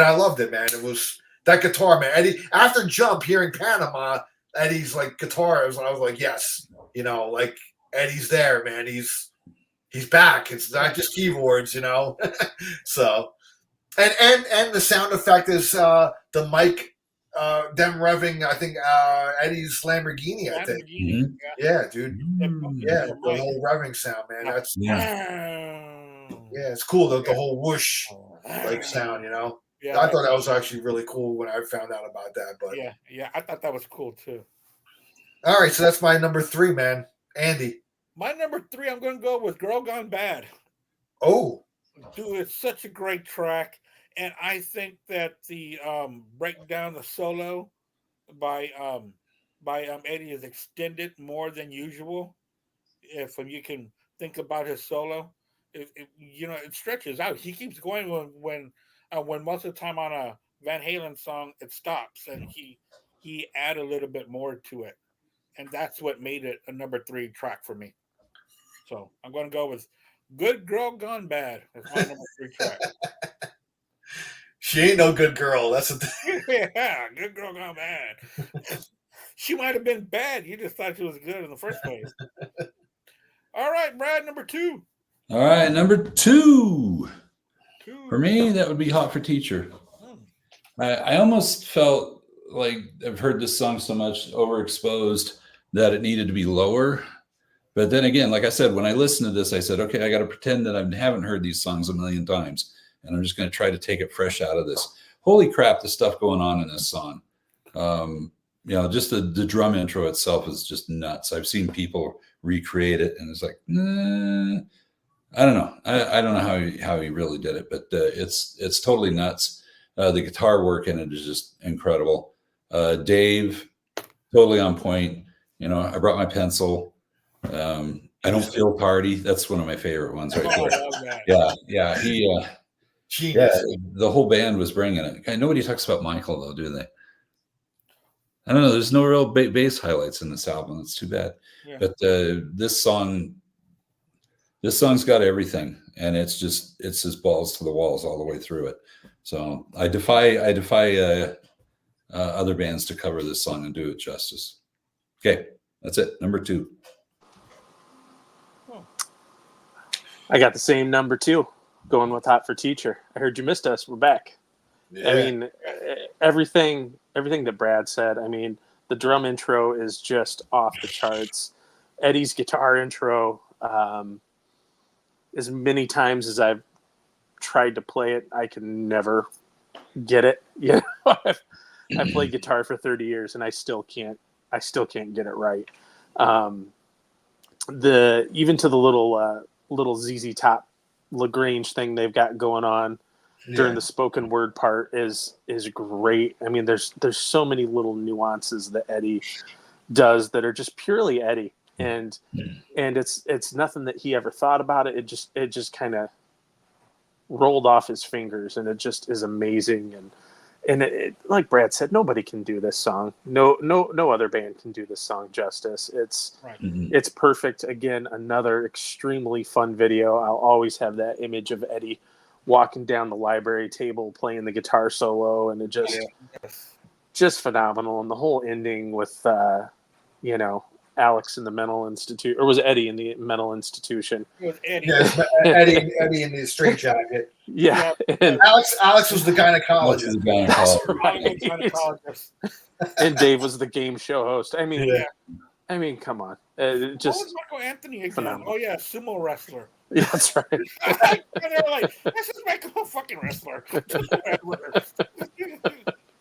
I loved it, man. It was that guitar, man. Eddie, after Jump, hearing Panama, Eddie's like guitar, I was like, yes, like Eddie's there, man. He's back. It's not just keyboards, So, and the sound effect is the mic, them revving. I think Eddie's Lamborghini. I think. Mhm. Yeah, dude. Mm. Yeah, the whole revving sound, man. That's Yeah. it's cool. The whole whoosh like sound, Yeah. I thought that was actually really cool when I found out about that. But Yeah. I thought that was cool too. all right, so that's my number 3, man. Andy. My number 3, I'm going to go with "Girl Gone Bad." Oh, Dude, it's such a great track, and I think that the break down the solo by Eddie is extended more than usual. If you can think about his solo, it stretches out. He keeps going when most of the time on a Van Halen song it stops, and he add a little bit more to it, and that's what made it a number 3 track for me. So I'm going to go with "Good Girl Gone Bad" as my number 3 track. she ain't no good girl. That's a Yeah, "Good Girl Gone Bad." She might have been bad. You just thought she was good in the first place. All right, Brad, number 2. All right, number 2. For me, that would be "Hot for Teacher." I almost felt like I've heard this song so much, overexposed, that it needed to be lower. But then again, like I said, when I listened to this, I said, okay, I got to pretend that I haven't heard these songs a million times. And I'm just going to try to take it fresh out of this. Holy crap, the stuff going on in this song. Just the drum intro itself is just nuts. I've seen people recreate it, and it's like, I don't know. I don't know how he really did it, but it's totally nuts. The guitar work in it is just incredible. Dave, totally on point. I brought my pencil. I don't feel party. That's one of my favorite ones right Oh, I there. love that. Yeah. He, genius. the whole band was bringing it. Nobody talks about Michael though, do they? I don't know. There's no real bass highlights in this album. It's too bad. Yeah. But this song's got everything, and it's just balls to the walls all the way through it. So I defy other bands to cover this song and do it justice. Okay, that's it. Number 2. I got the same number 2, going with "Hot for Teacher." I heard you missed us. We're back. Yeah. I mean, everything that Brad said. I mean, the drum intro is just off the charts. Eddie's guitar intro, as many times as I've tried to play it, I can never get it. I've played guitar for 30 years and I still can't get it right. Even to the little little ZZ Top LaGrange thing they've got going on during the spoken word part is great. I mean, there's so many little nuances that Eddie does that are just purely Eddie, and it's nothing that he ever thought about it. It just kind of rolled off his fingers, and it just is amazing. And it, like Brad said, nobody can do this song. No other band can do this song justice. It's perfect. Again, another extremely fun video. I'll always have that image of Eddie walking down the library table playing the guitar solo, and it just phenomenal. And the whole ending with Alex in the mental institute, or was it Eddie in the mental institution? It was Eddie. Yeah, Eddie in the straitjacket. Yeah. And Alex was the gynecologist. And Dave was the game show host. I mean, come on. Just what was Michael Anthony again? phenomenal. Oh yeah, sumo wrestler. Yeah, that's right. And they were like, "Let's just make him a fucking wrestler."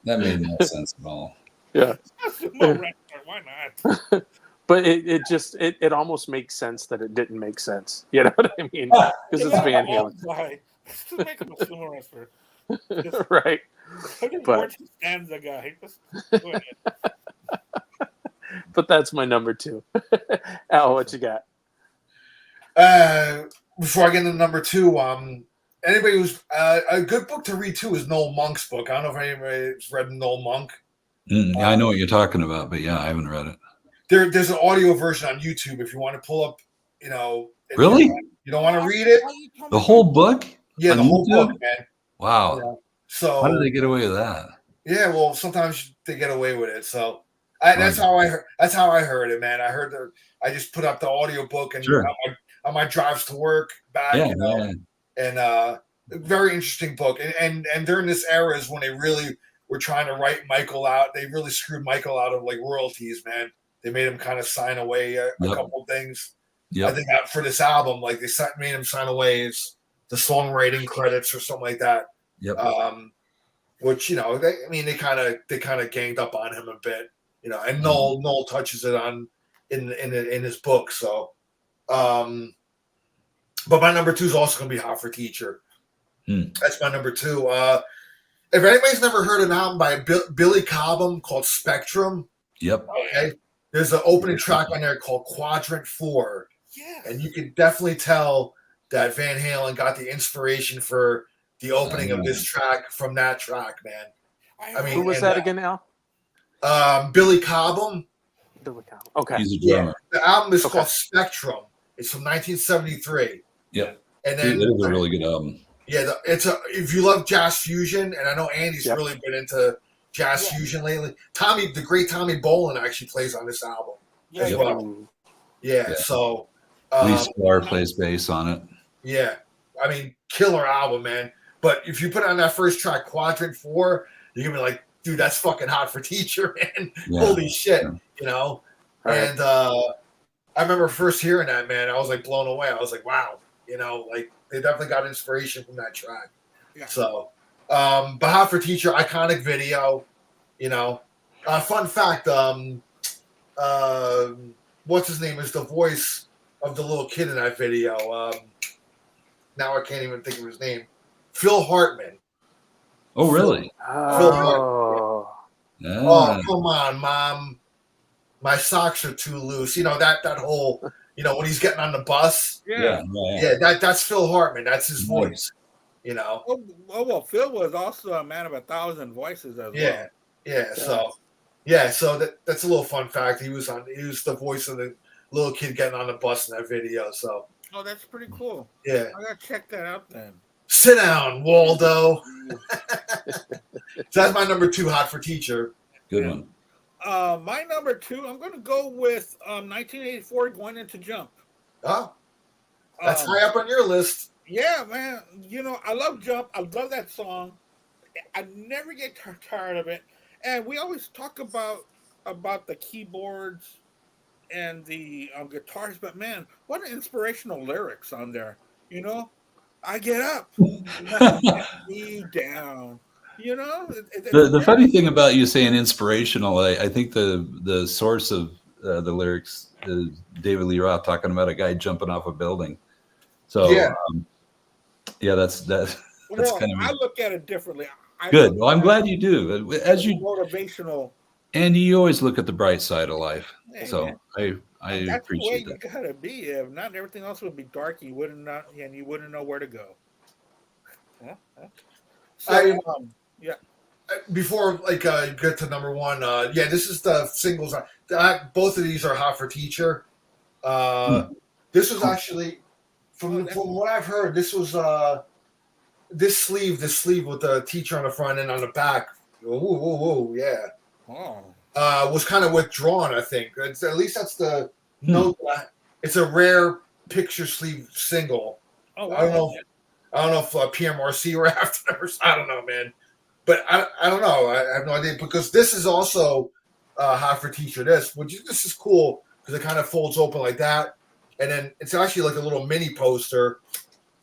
That made no sense at all. Yeah. Sumo wrestler, why not? But it almost makes sense that it didn't make sense. You know what I mean? Because it's Van Halen. Let's just make him a sumo wrestler. Right. But stands the guy. Just go ahead. But that's my number 2. Al, what you got? Before I get into number 2, anybody who's a good book to read too is Noel Monk's book. I don't know if anybody's read Noel Monk. Yeah, I know what you're talking about, but yeah, I haven't read it. There's an audio version on YouTube if you want to pull up. Really? You don't want to read it? The whole book? Yeah, the whole book, man. Wow. Yeah. So how did they get away with that? Yeah, well, sometimes they get away with it. So that's how I heard. That's how I heard it, man. I just put up the audio book and on my drives to work back. And very interesting book. And during this era is when they really were trying to write Michael out. They really screwed Michael out of like royalties, man. They made him kind of sign away a couple of things. I think for this album, like they made him sign away the songwriting credits or something like that. Which they kind of ganged up on him a bit, And Noel touches it on in his book. So, but my number 2 is also going to be Hot for Teacher. That's my number 2. If anybody's never heard an album by Billy Cobham called Spectrum, okay, there's an opening track on there called Quadrant 4. Yes. And you can definitely tell that Van Halen got the inspiration for the opening of this track from that track, man. I mean, who was that again, Al? Billy Cobham. Billy Cobham. Okay. He's a drummer. The album is called Spectrum. It's from 1973. Yeah. And then it is a really good album. Yeah, if you love jazz fusion, and I know Andy's really been into jazz fusion lately. The great Tommy Bolin actually plays on this album as well. Yeah. So Lee Sklar plays bass on it. Yeah, I mean, killer album, man. But if you put on that first track, Quadrant 4, you're gonna be like, dude, that's fucking Hot for Teacher, man. Holy shit, Right. And I remember first hearing that, man. I was like blown away. I was like, wow, like they definitely got inspiration from that track. Yeah. So, but Hot for Teacher, iconic video. Fun fact. What's his name is the voice of the little kid in that video. Now I can't even think of his name. Phil Hartman. Oh, really? Phil Hartman. Yeah. Oh, come on, Mom. My socks are too loose. That whole, when he's getting on the bus. Yeah. That's Phil Hartman. That's his voice. Oh, well, Phil was also a man of 1,000 voices as well. Yeah. So that's a little fun fact. He was the voice of the little kid getting on the bus in that video. So. Oh, that's pretty cool. Yeah. I gotta check that out then. Sit down, Waldo. So that's my number 2, Hot for Teacher. Good one. My number 2, I'm going to go with 1984, Going Into Jump. Oh, that's high up on your list. Yeah, man. I love Jump. I love that song. I never get tired of it. And we always talk about the keyboards and the guitars, but man, what an inspirational lyrics on there. I get up, me down. The funny thing about you saying inspirational, I think the source of the lyrics is David Lee Roth talking about a guy jumping off a building. So Yeah. that's Well, kind of I look at it differently. I good. look Well, I'm at glad you do. it motivational. Andy, you always look at the bright side of life. Hey, So man. I And that's the way appreciate you that. gotta be. If not, everything else would be dark. You wouldn't not, and you wouldn't know where to go. Yeah. I So, yeah. before get to number one, this is the singles. Both of these are hot for teacher. This was actually from what I've heard. This was this sleeve with the teacher on the front and on the back. Whoa, yeah. Oh. Was kind of withdrawn. I think at least that's the note. It's a rare picture sleeve single. Oh, wow. I don't know if PMRC were after them. I don't know, man. But I don't know. I have no idea because this is also hot for teacher. This is cool because it kind of folds open like that, and then it's actually like a little mini poster.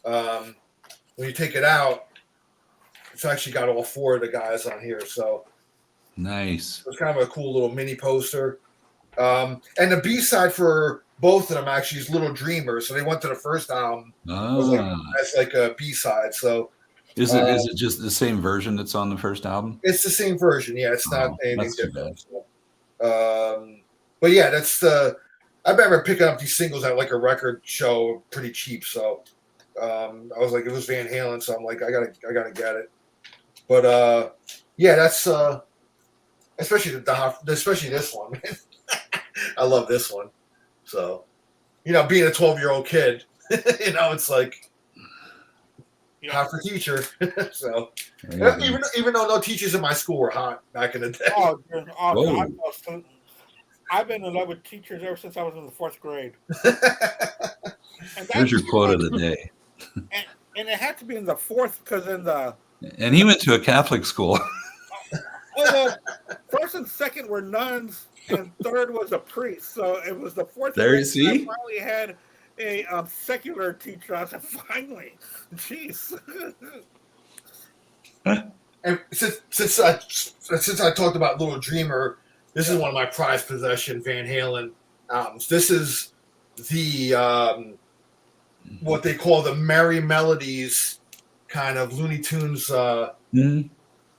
When you take it out, it's actually got all four of the guys on here. So nice. It's kind of a cool little mini poster. And the B side for both of them actually is Little Dreamer. So they went to the first album as like a B side. So is it just the same version that's on the first album? It's the same version. Yeah, it's not anything different. So, but yeah, that's the. I remember picking up these singles at like a record show, pretty cheap. So I was like, it was Van Halen, so I'm like, I gotta get it. But yeah, that's especially especially this one, man. I love this one. So being a 12-year-old kid, it's like. Hot for teacher. So even though no teachers in my school were hot back in the day. I've been in love with teachers ever since I was in the 4th grade. There's your quote of the day. And it had to be in the 4th because in the. And he went to a Catholic school. Well, 1st and 2nd were nuns, and 3rd was a priest. So it was the 4th. There you see. I finally had a secular teacher. I said, finally, jeez. And since I talked about Little Dreamer, this is one of my prized possession Van Halen albums. This is the what they call the Merry Melodies kind of Looney Tunes.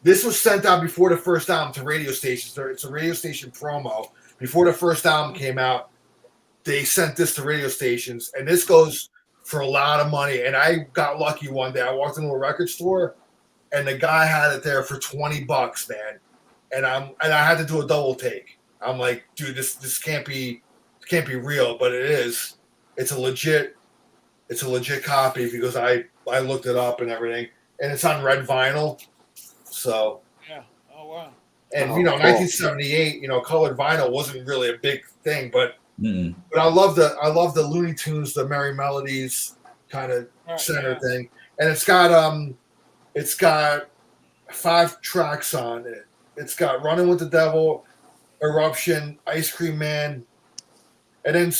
This was sent out before the first album to radio stations. It's a radio station promo. Before the first album came out, they sent this to radio stations, and this goes for a lot of money. And I got lucky one day. I walked into a record store, and the guy had it there for $20, man. And I had to do a double take. I'm like, dude, this can't be real, but it is. It's a legit copy because I looked it up and everything, and it's on red vinyl. So yeah, oh wow. And 1978, colored vinyl wasn't really a big thing, but I love the Looney Tunes, the Merry Melodies kind of center thing, and it's got 5 tracks on it. It's got Running with the Devil, Eruption, Ice Cream Man, and then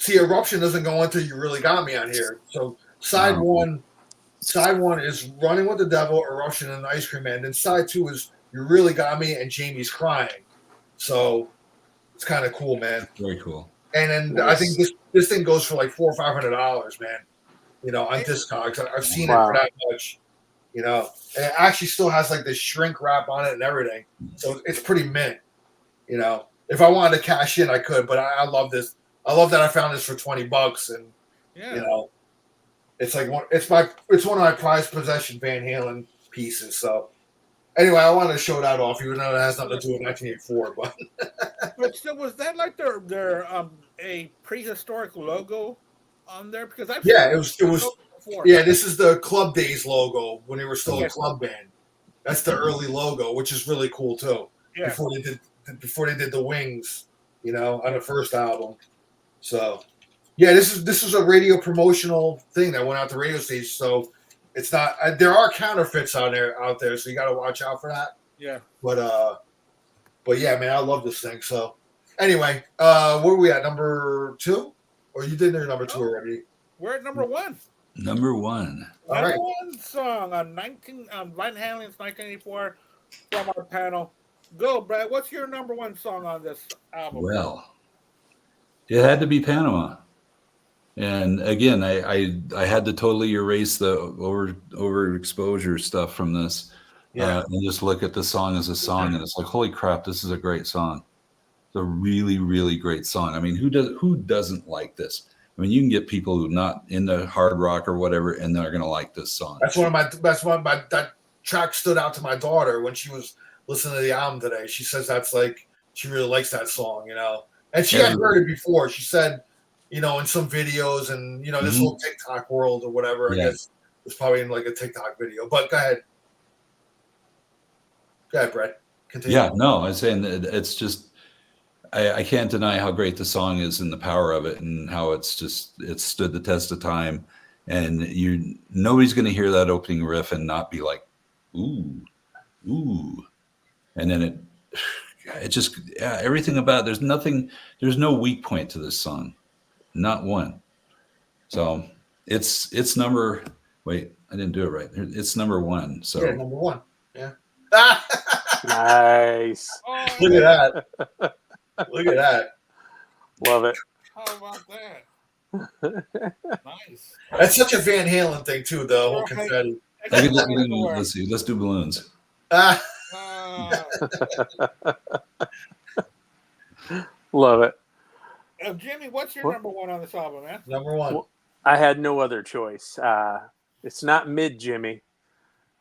Eruption doesn't go until You Really Got Me on here. So side one is Running with the Devil, Eruption, and Ice Cream Man. Then side 2 is You Really Got Me and Jamie's Crying. So it's kind of cool, man. Very cool. And then I think this thing goes for like $400 or $500, man. On Discogs. I've seen it for that much. And it actually still has like this shrink wrap on it and everything. So it's pretty mint. If I wanted to cash in, I could. But I love this. I love that I found this for $20, and it's like it's one of my prized possession Van Halen pieces. So anyway, I wanted to show that off, even though it has nothing to do with 1984. But still, was that like their a prehistoric logo on there? Because it was. Yeah, this is the Club Days logo when they were still a club band. That's the early logo, which is really cool too. Yeah. Before they did the Wings, on the first album. So, yeah, this was a radio promotional thing that went out to radio stations. So it's not. There are counterfeits out there, so you got to watch out for that. Yeah. But yeah, man, I love this thing. So anyway, where are we at? Number 2, or you did number 2 already? We're at number 1. Number 1. Number 1 song on Van Halen's 1984 from our panel. Go, Brad. What's your number 1 song on this album? Well, it had to be Panama. And again, I had to totally erase the overexposure stuff from this, and just look at the song as a song, and it's like, holy crap, this is a great song. It's a really, really great song. I mean, who doesn't like this? I mean, you can get people who not into hard rock or whatever, and they're gonna like this song. That's one of my that track stood out to my daughter when she was listening to the album today. She says that's like she really likes that song, you know. And she had heard it before. She said, you know, in some videos and you know, this whole TikTok world or whatever, I guess it's probably in like a TikTok video. But go ahead. Go ahead, Brett. Continue. Yeah, no, I'm saying that it's just I can't deny how great the song is and the power of it and how it's stood the test of time. And nobody's going to hear that opening riff and not be like, ooh, ooh. And then it just, everything about it, there's no weak point to this song. Not one. So it's number, wait, I didn't do it right. It's number one. So yeah, number one. Yeah. Nice. Look at that. Look at that. Love it. How about that? Nice. That's such a Van Halen thing too, the whole confetti. Let's see. Let's do balloons. Love it. Jimmy, what's your number one on this album, man? Number one. Well, I had no other choice. It's not mid Jimmy.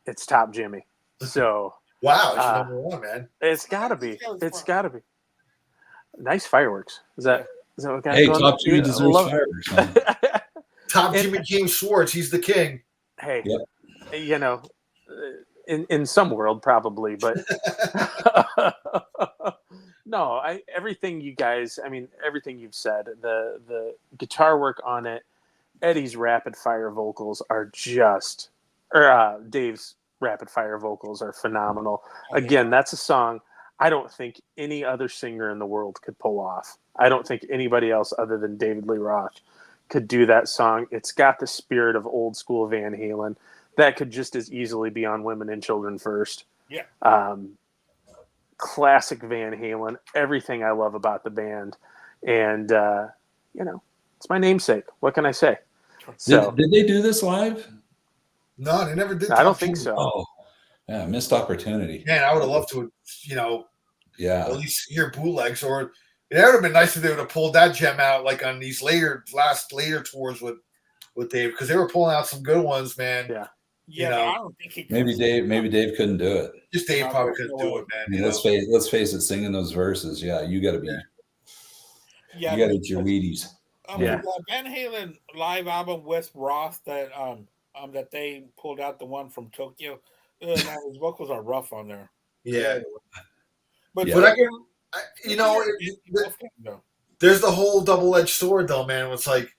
It's top Jimmy. So wow, it's number one, man. It's gotta be. It's gotta be. Nice fireworks. Is that what Hey, top Jimmy deserves fireworks, man. Top Jimmy James Schwartz, he's the king. Hey, you know, in some world probably, but no, everything you guys, I mean, everything you've said, the guitar work on it, Eddie's rapid fire vocals are just, or Dave's rapid fire vocals are phenomenal. Again, that's a song I don't think any other singer in the world could pull off. I don't think anybody else other than David Lee Roth could do that song. It's got the spirit of old school Van Halen that could just as easily be on Women and Children First. Yeah. Classic Van Halen, everything I love about the band. And, you know, it's my namesake. What can I say? So, did they do this live? No, they never did. I don't think so. Oh, yeah, missed opportunity. Man, I would have loved to, you know, at least hear bootlegs, or it would have been nice if they would have pulled that gem out like on these later tours with Dave, because they were pulling out some good ones, man. Yeah. Yeah, I don't think he maybe Dave couldn't do it. Just Dave probably couldn't do it, man. I mean, let's face it, singing those verses, you got to be, you got to eat your Wheaties. The Van Halen live album with Roth that that they pulled out, the one from Tokyo. Man, his vocals are rough on there. Yeah, but I can, you know, there's the whole double-edged sword, though, man. It's like,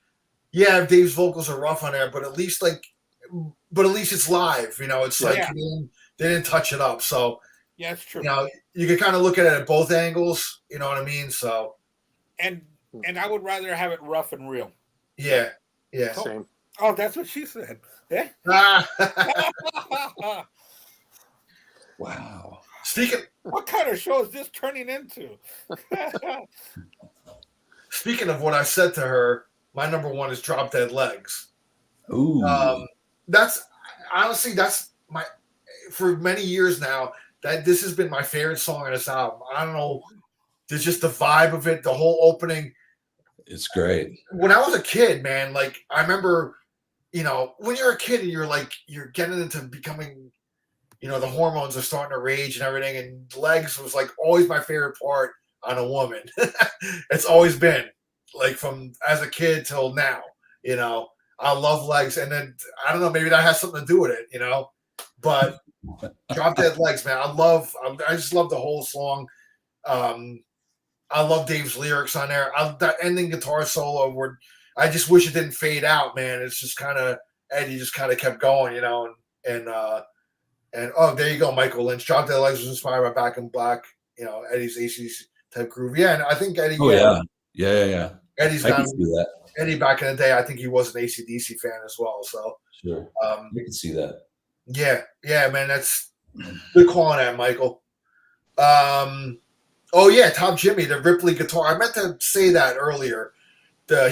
yeah, Dave's vocals are rough on there, but at least it's live. You know, it's like they didn't touch it up, so yeah, it's true. You know, you can kind of look at it at both angles. You know what I mean? So, and I would rather have it rough and real. Yeah. Same. Oh, that's what she said. Yeah. Wow. What kind of show is this turning into? Speaking of what I said to her, my number one is Drop Dead Legs. Ooh. That's honestly, for many years now, that this has been my favorite song on this album. I don't know. There's just the vibe of it, the whole opening. It's great. When I was a kid, man, like I remember, you know, when you're a kid and you're getting into becoming, you know, the hormones are starting to rage and everything, and Legs was like always my favorite part on a woman. It's always been like from as a kid till now, you know. I love Legs, and then I don't know, maybe that has something to do with it, you know. But Drop Dead Legs, man, I just love the whole song. I love Dave's lyrics on there. That ending guitar solo where I just wish it didn't fade out, man. It's just kind of Eddie just kind of kept going, you know, and oh, there you go, Michael Lynch. Drop Dead Legs was inspired by Back in Black, you know, Eddie's AC/DC type groove. Yeah, and I think Eddie. Oh yeah. Eddie's I can see that. Eddie back in the day, I think he was an AC/DC fan as well. So sure, you can see that. Yeah, man, that's good call on that, Michael. Oh yeah, Top Jimmy, the Ripley guitar. I meant to say that earlier.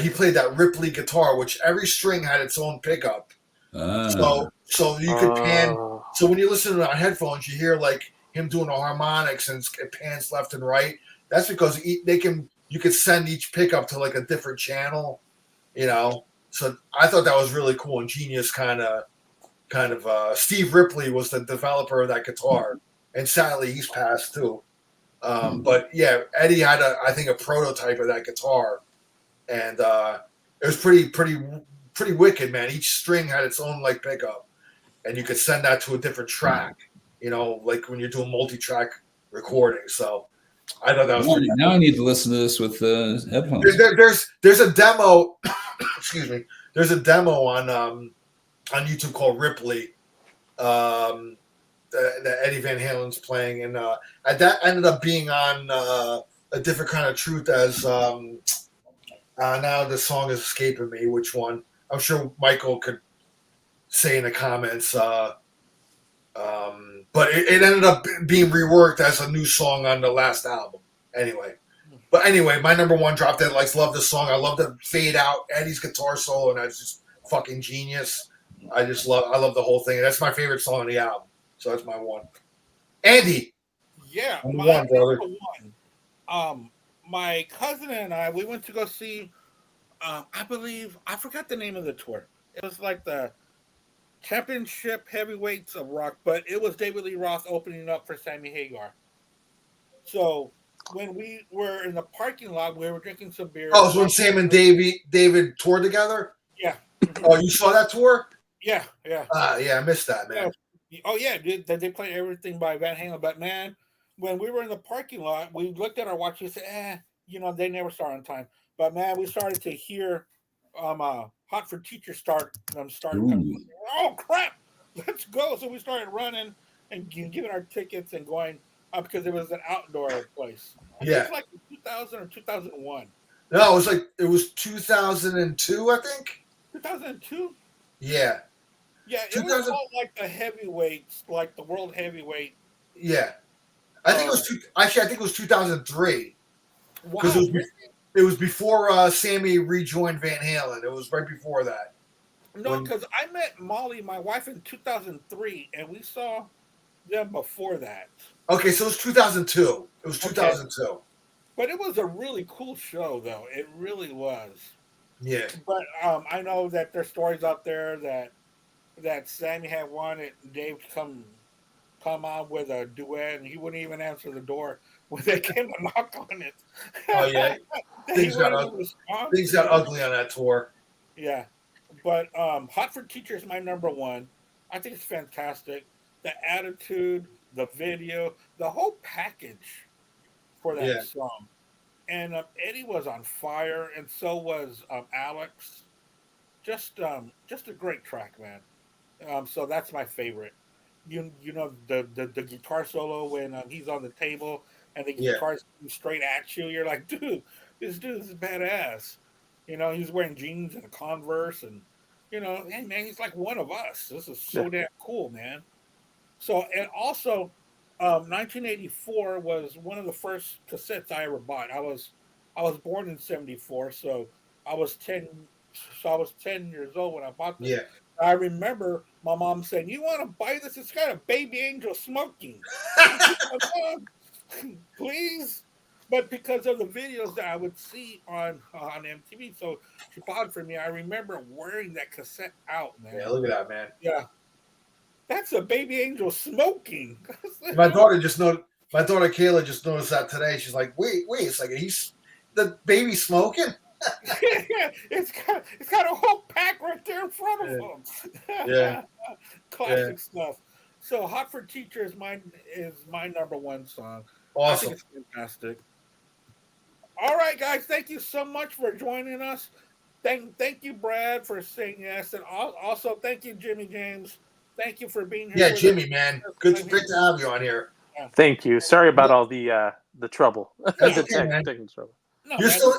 he played that Ripley guitar, which every string had its own pickup. So you could pan. So when you listen to it on headphones, you hear like him doing the harmonics and it pans left and right. That's because you could send each pickup to like a different channel, you know. So I thought that was really cool and genius kind of. Steve Ripley was the developer of that guitar, and sadly he's passed too. But yeah, Eddie had I think a prototype of that guitar, and it was pretty wicked, man. Each string had its own like pickup, and you could send that to a different track, you know, like when you're doing multi-track recording. So I thought that was pretty now cool. I need to listen to this with headphones. There's a demo. Excuse me. There's a demo on YouTube called Ripley, that Eddie Van Halen's playing, and that ended up being on A Different Kind of Truth as now the song is escaping me. Which one? I'm sure Michael could say in the comments. But it ended up being reworked as a new song on the last album. Anyway, my number one, Drop Dead Likes. Love this song. I love the fade out Eddie's guitar solo, and that's just fucking genius. I love the whole thing. And that's my favorite song on the album. So that's my one. Andy. Yeah, Number my one, brother. number one. My cousin and I, we went to go see. I forgot the name of the tour. It was like the Championship Heavyweights of Rock, but it was David Lee Roth opening up for Sammy Hagar. So when we were in the parking lot, we were drinking some beer. Oh, so when Sam and David toured together? Yeah. Oh, you saw that tour? Yeah. Yeah, I missed that, man. Oh, yeah. They played everything by Van Halen. But, man, when we were in the parking lot, we looked at our watch and said, they never start on time. But, man, we started to hear Hot for Teacher start. Oh, crap. Let's go. So we started running and giving our tickets and going because it was an outdoor place. Yeah. It was like 2000 or 2001. No, it was 2002, I think. 2002? Yeah. Yeah, it was called like the heavyweights, like the world heavyweight. Yeah. I think it was 2003. Wow. Because it was before Sammy rejoined Van Halen. It was right before that. No, because I met Molly, my wife, in 2003, and we saw them before that. Okay, so it was 2002. It was 2002. Okay. But it was a really cool show, though. It really was. Yeah. But I know that there's stories out there that Sammy had wanted Dave to come on with a duet, and he wouldn't even answer the door when they came to knock on it. Oh, yeah. Things got ugly on that tour. Yeah. But Hot for Teacher is my number one. I think it's fantastic. The attitude, the video, the whole package for that song. And Eddie was on fire, and so was Alex. Just a great track, man. So that's my favorite. You know the guitar solo when he's on the table and the guitar's straight at you. You're like, dude, this is badass. He's wearing jeans and a Converse, and hey man, he's like one of us. This is so damn cool, man. So, and also, 1984 was one of the first cassettes I ever bought. I was born in 74, so I was 10 years old when I bought this. Yeah. I remember my mom saying, "You want to buy this? It's got a Baby Angel smoking." Please. But because of the videos that I would see on MTV, so she bought it for me. I remember wearing that cassette out, man. Yeah, look at that, man. Yeah. That's a Baby Angel smoking. My daughter Kayla just noticed that today. She's like, wait a second, he's the baby smoking? Yeah, it's got a whole pack right there in front of him. Yeah. Classic stuff. So Hot for Teacher is my number one song. Awesome. I think it's fantastic. All right, guys, thank you so much for joining us. Thank you, Brad, for saying yes, and also thank you, Jimmy James. Thank you for being here. Yeah, Jimmy, man, great to have you on here. Thank you. Sorry about all the trouble. That's okay, man. Trouble. No, you're still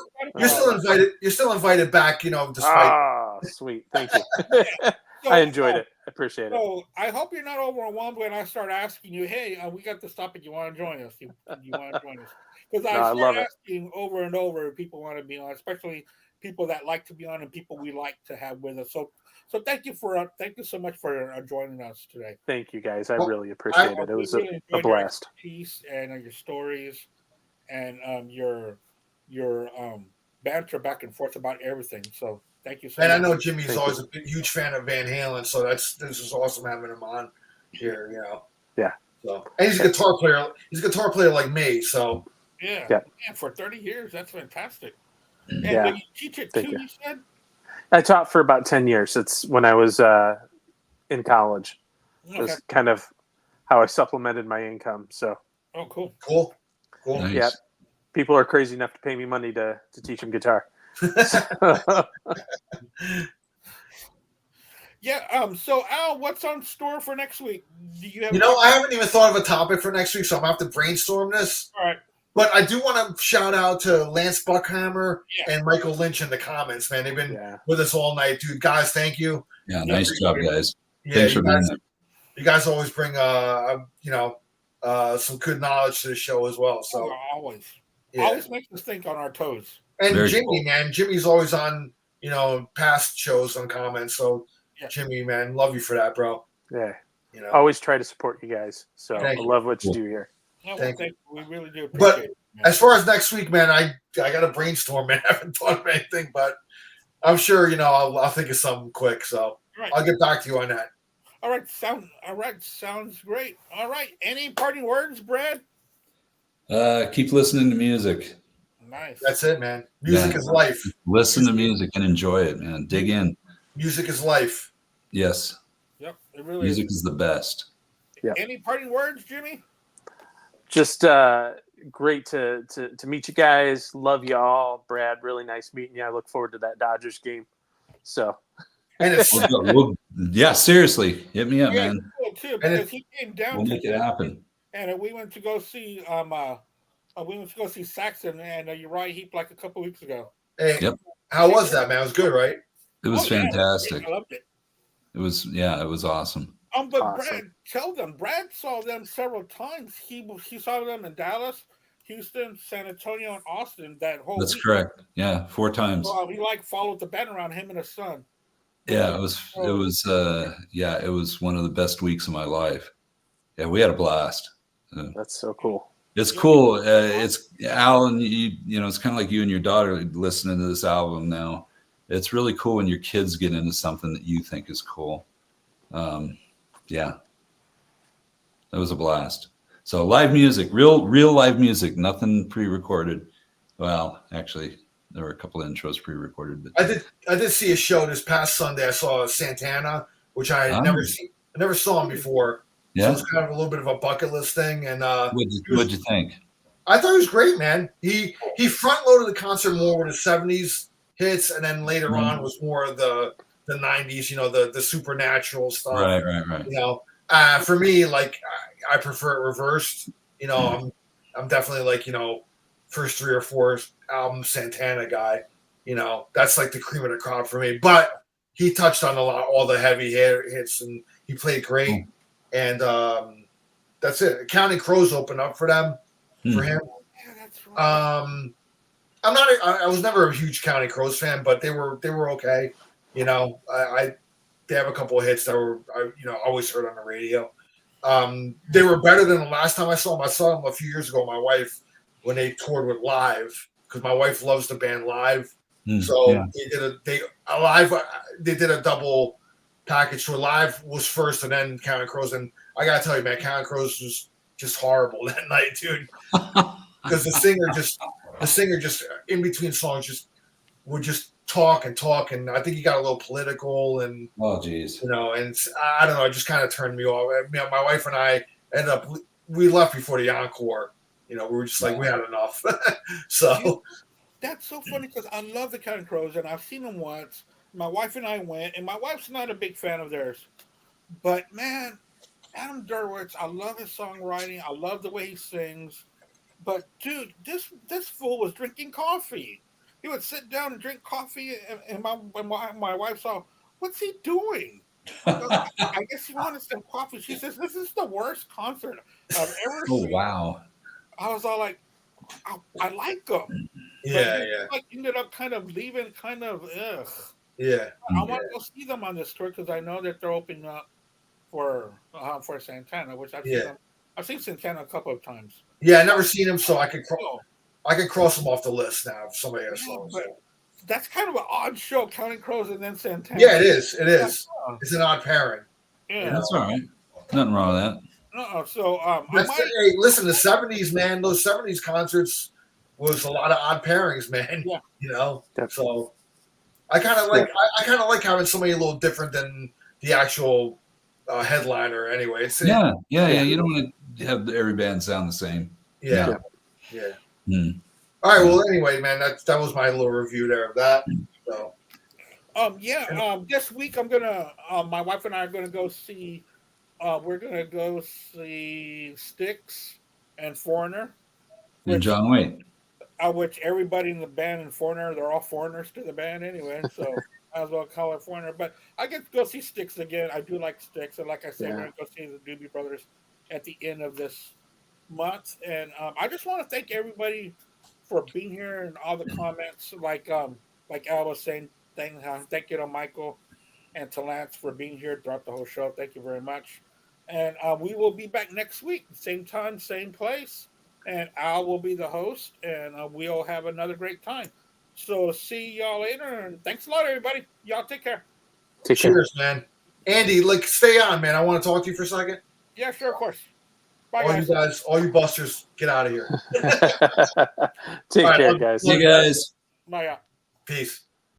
invited. You're still invited back. Despite. Sweet. Thank you. I enjoyed it. I appreciate it. So I hope you're not overwhelmed when I start asking you, "Hey, we got this topic. You want to join us? You want to join us?" Because I start asking over and over if people want to be on, especially people that like to be on and people we like to have with us. So thank you so much for joining us today. Thank you guys. I really appreciate it. It was a blast. Peace and your stories and your banter back and forth about everything. So thank you so much. And I know Jimmy's always a huge fan of Van Halen, so this is awesome having him on here. Yeah. So and he's a guitar player. He's a guitar player like me. So yeah. For 30 years, that's fantastic. And yeah. you teach it too, you said? I taught for about 10 years. It's when I was in college. Okay. It was kind of how I supplemented my income. So. Oh, cool. Nice. Yeah. People are crazy enough to pay me money to teach them guitar. Yeah. So Al, what's on store for next week? Do you have? I haven't even thought of a topic for next week, so I'm gonna have to brainstorm this. All right. But I do want to shout out to Lance Buckhammer and Michael Lynch in the comments, man. They've been with us all night, dude. Guys, thank you. Yeah, nice job, guys. Yeah, thanks for being there. You guys always bring some good knowledge to the show as well. So always makes us think on our toes. And very Jimmy, cool. Man, Jimmy's always on past shows on comments. So Jimmy, man, love you for that, bro. Yeah, always try to support you guys. So I love what you do here. No, thank you. We really do appreciate it. Man. As far as next week, man, I got to brainstorm, man. I haven't thought of anything, but I'm sure I'll think of something quick. So I'll get back to you on that. All right, sounds great. All right, any parting words, Brad? Keep listening to music. Nice. That's it, man. Music is life. Listen to music and enjoy it, man. Dig in. Music is life. Yes. Yep, it really music is the best. Yep. Any parting words, Jimmy? Just great to meet you guys. Love you all. Brad, really nice meeting you. I look forward to that Dodgers game. So. And it's seriously, hit me up, man. Cool too, because he came down. We'll make it happen. And we went to go see Saxon and Uriah Heep like a couple weeks ago. Hey, how was that, man? It was good, right? It was fantastic. I loved it. It was awesome. But awesome. Brad saw them several times. He saw them in Dallas, Houston, San Antonio, and Austin that whole That's week. Correct. Yeah, 4 times. He followed the band around, him and his son. Yeah, it was one of the best weeks of my life. Yeah, we had a blast. That's so cool. It's cool. It's Alan, it's kind of like you and your daughter listening to this album now. It's really cool when your kids get into something that you think is cool. Yeah, that was a blast. So live music, real live music, nothing pre-recorded. Well, actually, there were a couple of intros pre-recorded. But I did see a show this past Sunday. I saw Santana, which I had never seen. I never saw him before. Yeah, so it's kind of a little bit of a bucket list thing. And what'd you think? I thought he was great, man. He front loaded the concert more with the '70s hits, and then later on was more of the '90s. The supernatural stuff. Right. For me, like I prefer it reversed. I'm definitely like first 3 or 4 album Santana guy. That's like the cream of the crop for me. But he touched on all the heavy hits, and he played great. And that's it. Counting Crows opened up for them, for him. Yeah, that's right. I was never a huge Counting Crows fan, but they were okay. They have a couple of hits that were I always heard on the radio. They were better than the last time I saw them. I saw them a few years ago. My wife, when they toured with Live, because my wife loves the band Live. So they did a double package. So Live was first, and then Counting Crows. And I gotta tell you, man, Counting Crows was just horrible that night, dude. Because the singer just in between songs would just talk, and I think he got a little political, and geez, and I don't know, it just kind of turned me off. My wife and I ended up we left before the encore. We were just like we had enough. So that's so funny because I love the Counting Crows, and I've seen them once. My wife and I went, and my wife's not a big fan of theirs, but man, Adam Derwitz, I love his songwriting. I love the way he sings. But dude, this fool was drinking coffee. He would sit down and drink coffee, and my wife saw, what's he doing? I guess he wanted some coffee. She says, this is the worst concert I've ever seen. Wow. I was all like, I like him. Yeah, Like ended up kind of leaving, kind of ugh. yeah. I want to go see them on this tour because I know that they're opening up for Santana, which I've seen them. I've seen Santana a couple of times. Yeah, I never seen him, so I could cross him off the list now. If somebody else knows. That's kind of an odd show, Counting Crows and then Santana. Yeah, it is. It is. It's an odd pairing. Yeah, that's all right. Nothing wrong with that. So hey, listen, the '70s, man. Those '70s concerts was a lot of odd pairings, man. Yeah. You know, Definitely. so I kind of like I kind of like having somebody a little different than the actual headliner. Anyway, Yeah. You don't want to have every band sound the same. Yeah. Hmm. All right. Well, anyway, man, that was my little review there of that. So. This week I'm gonna. My wife and I are gonna go see. We're gonna go see Styx and Foreigner. And John Waite. Which everybody in the band and Foreigner, they're all foreigners to the band anyway, so I as well call it Foreigner. But I get to go see Styx again. I do like Styx, and like I said, we're gonna go see the Doobie Brothers at the end of this month. And I just want to thank everybody for being here and all the comments. Like Al was saying, thank you to Michael and to Lance for being here throughout the whole show. Thank you very much. And we will be back next week, same time, same place. And Al will be the host, and we'll have another great time. So see y'all later, and thanks a lot, everybody. Y'all take care. Cheers, man. Andy, stay on, man. I want to talk to you for a second. Yeah, sure, of course. Bye, guys. All you busters, get out of here. Take care, guys. See you guys. Bye. Peace.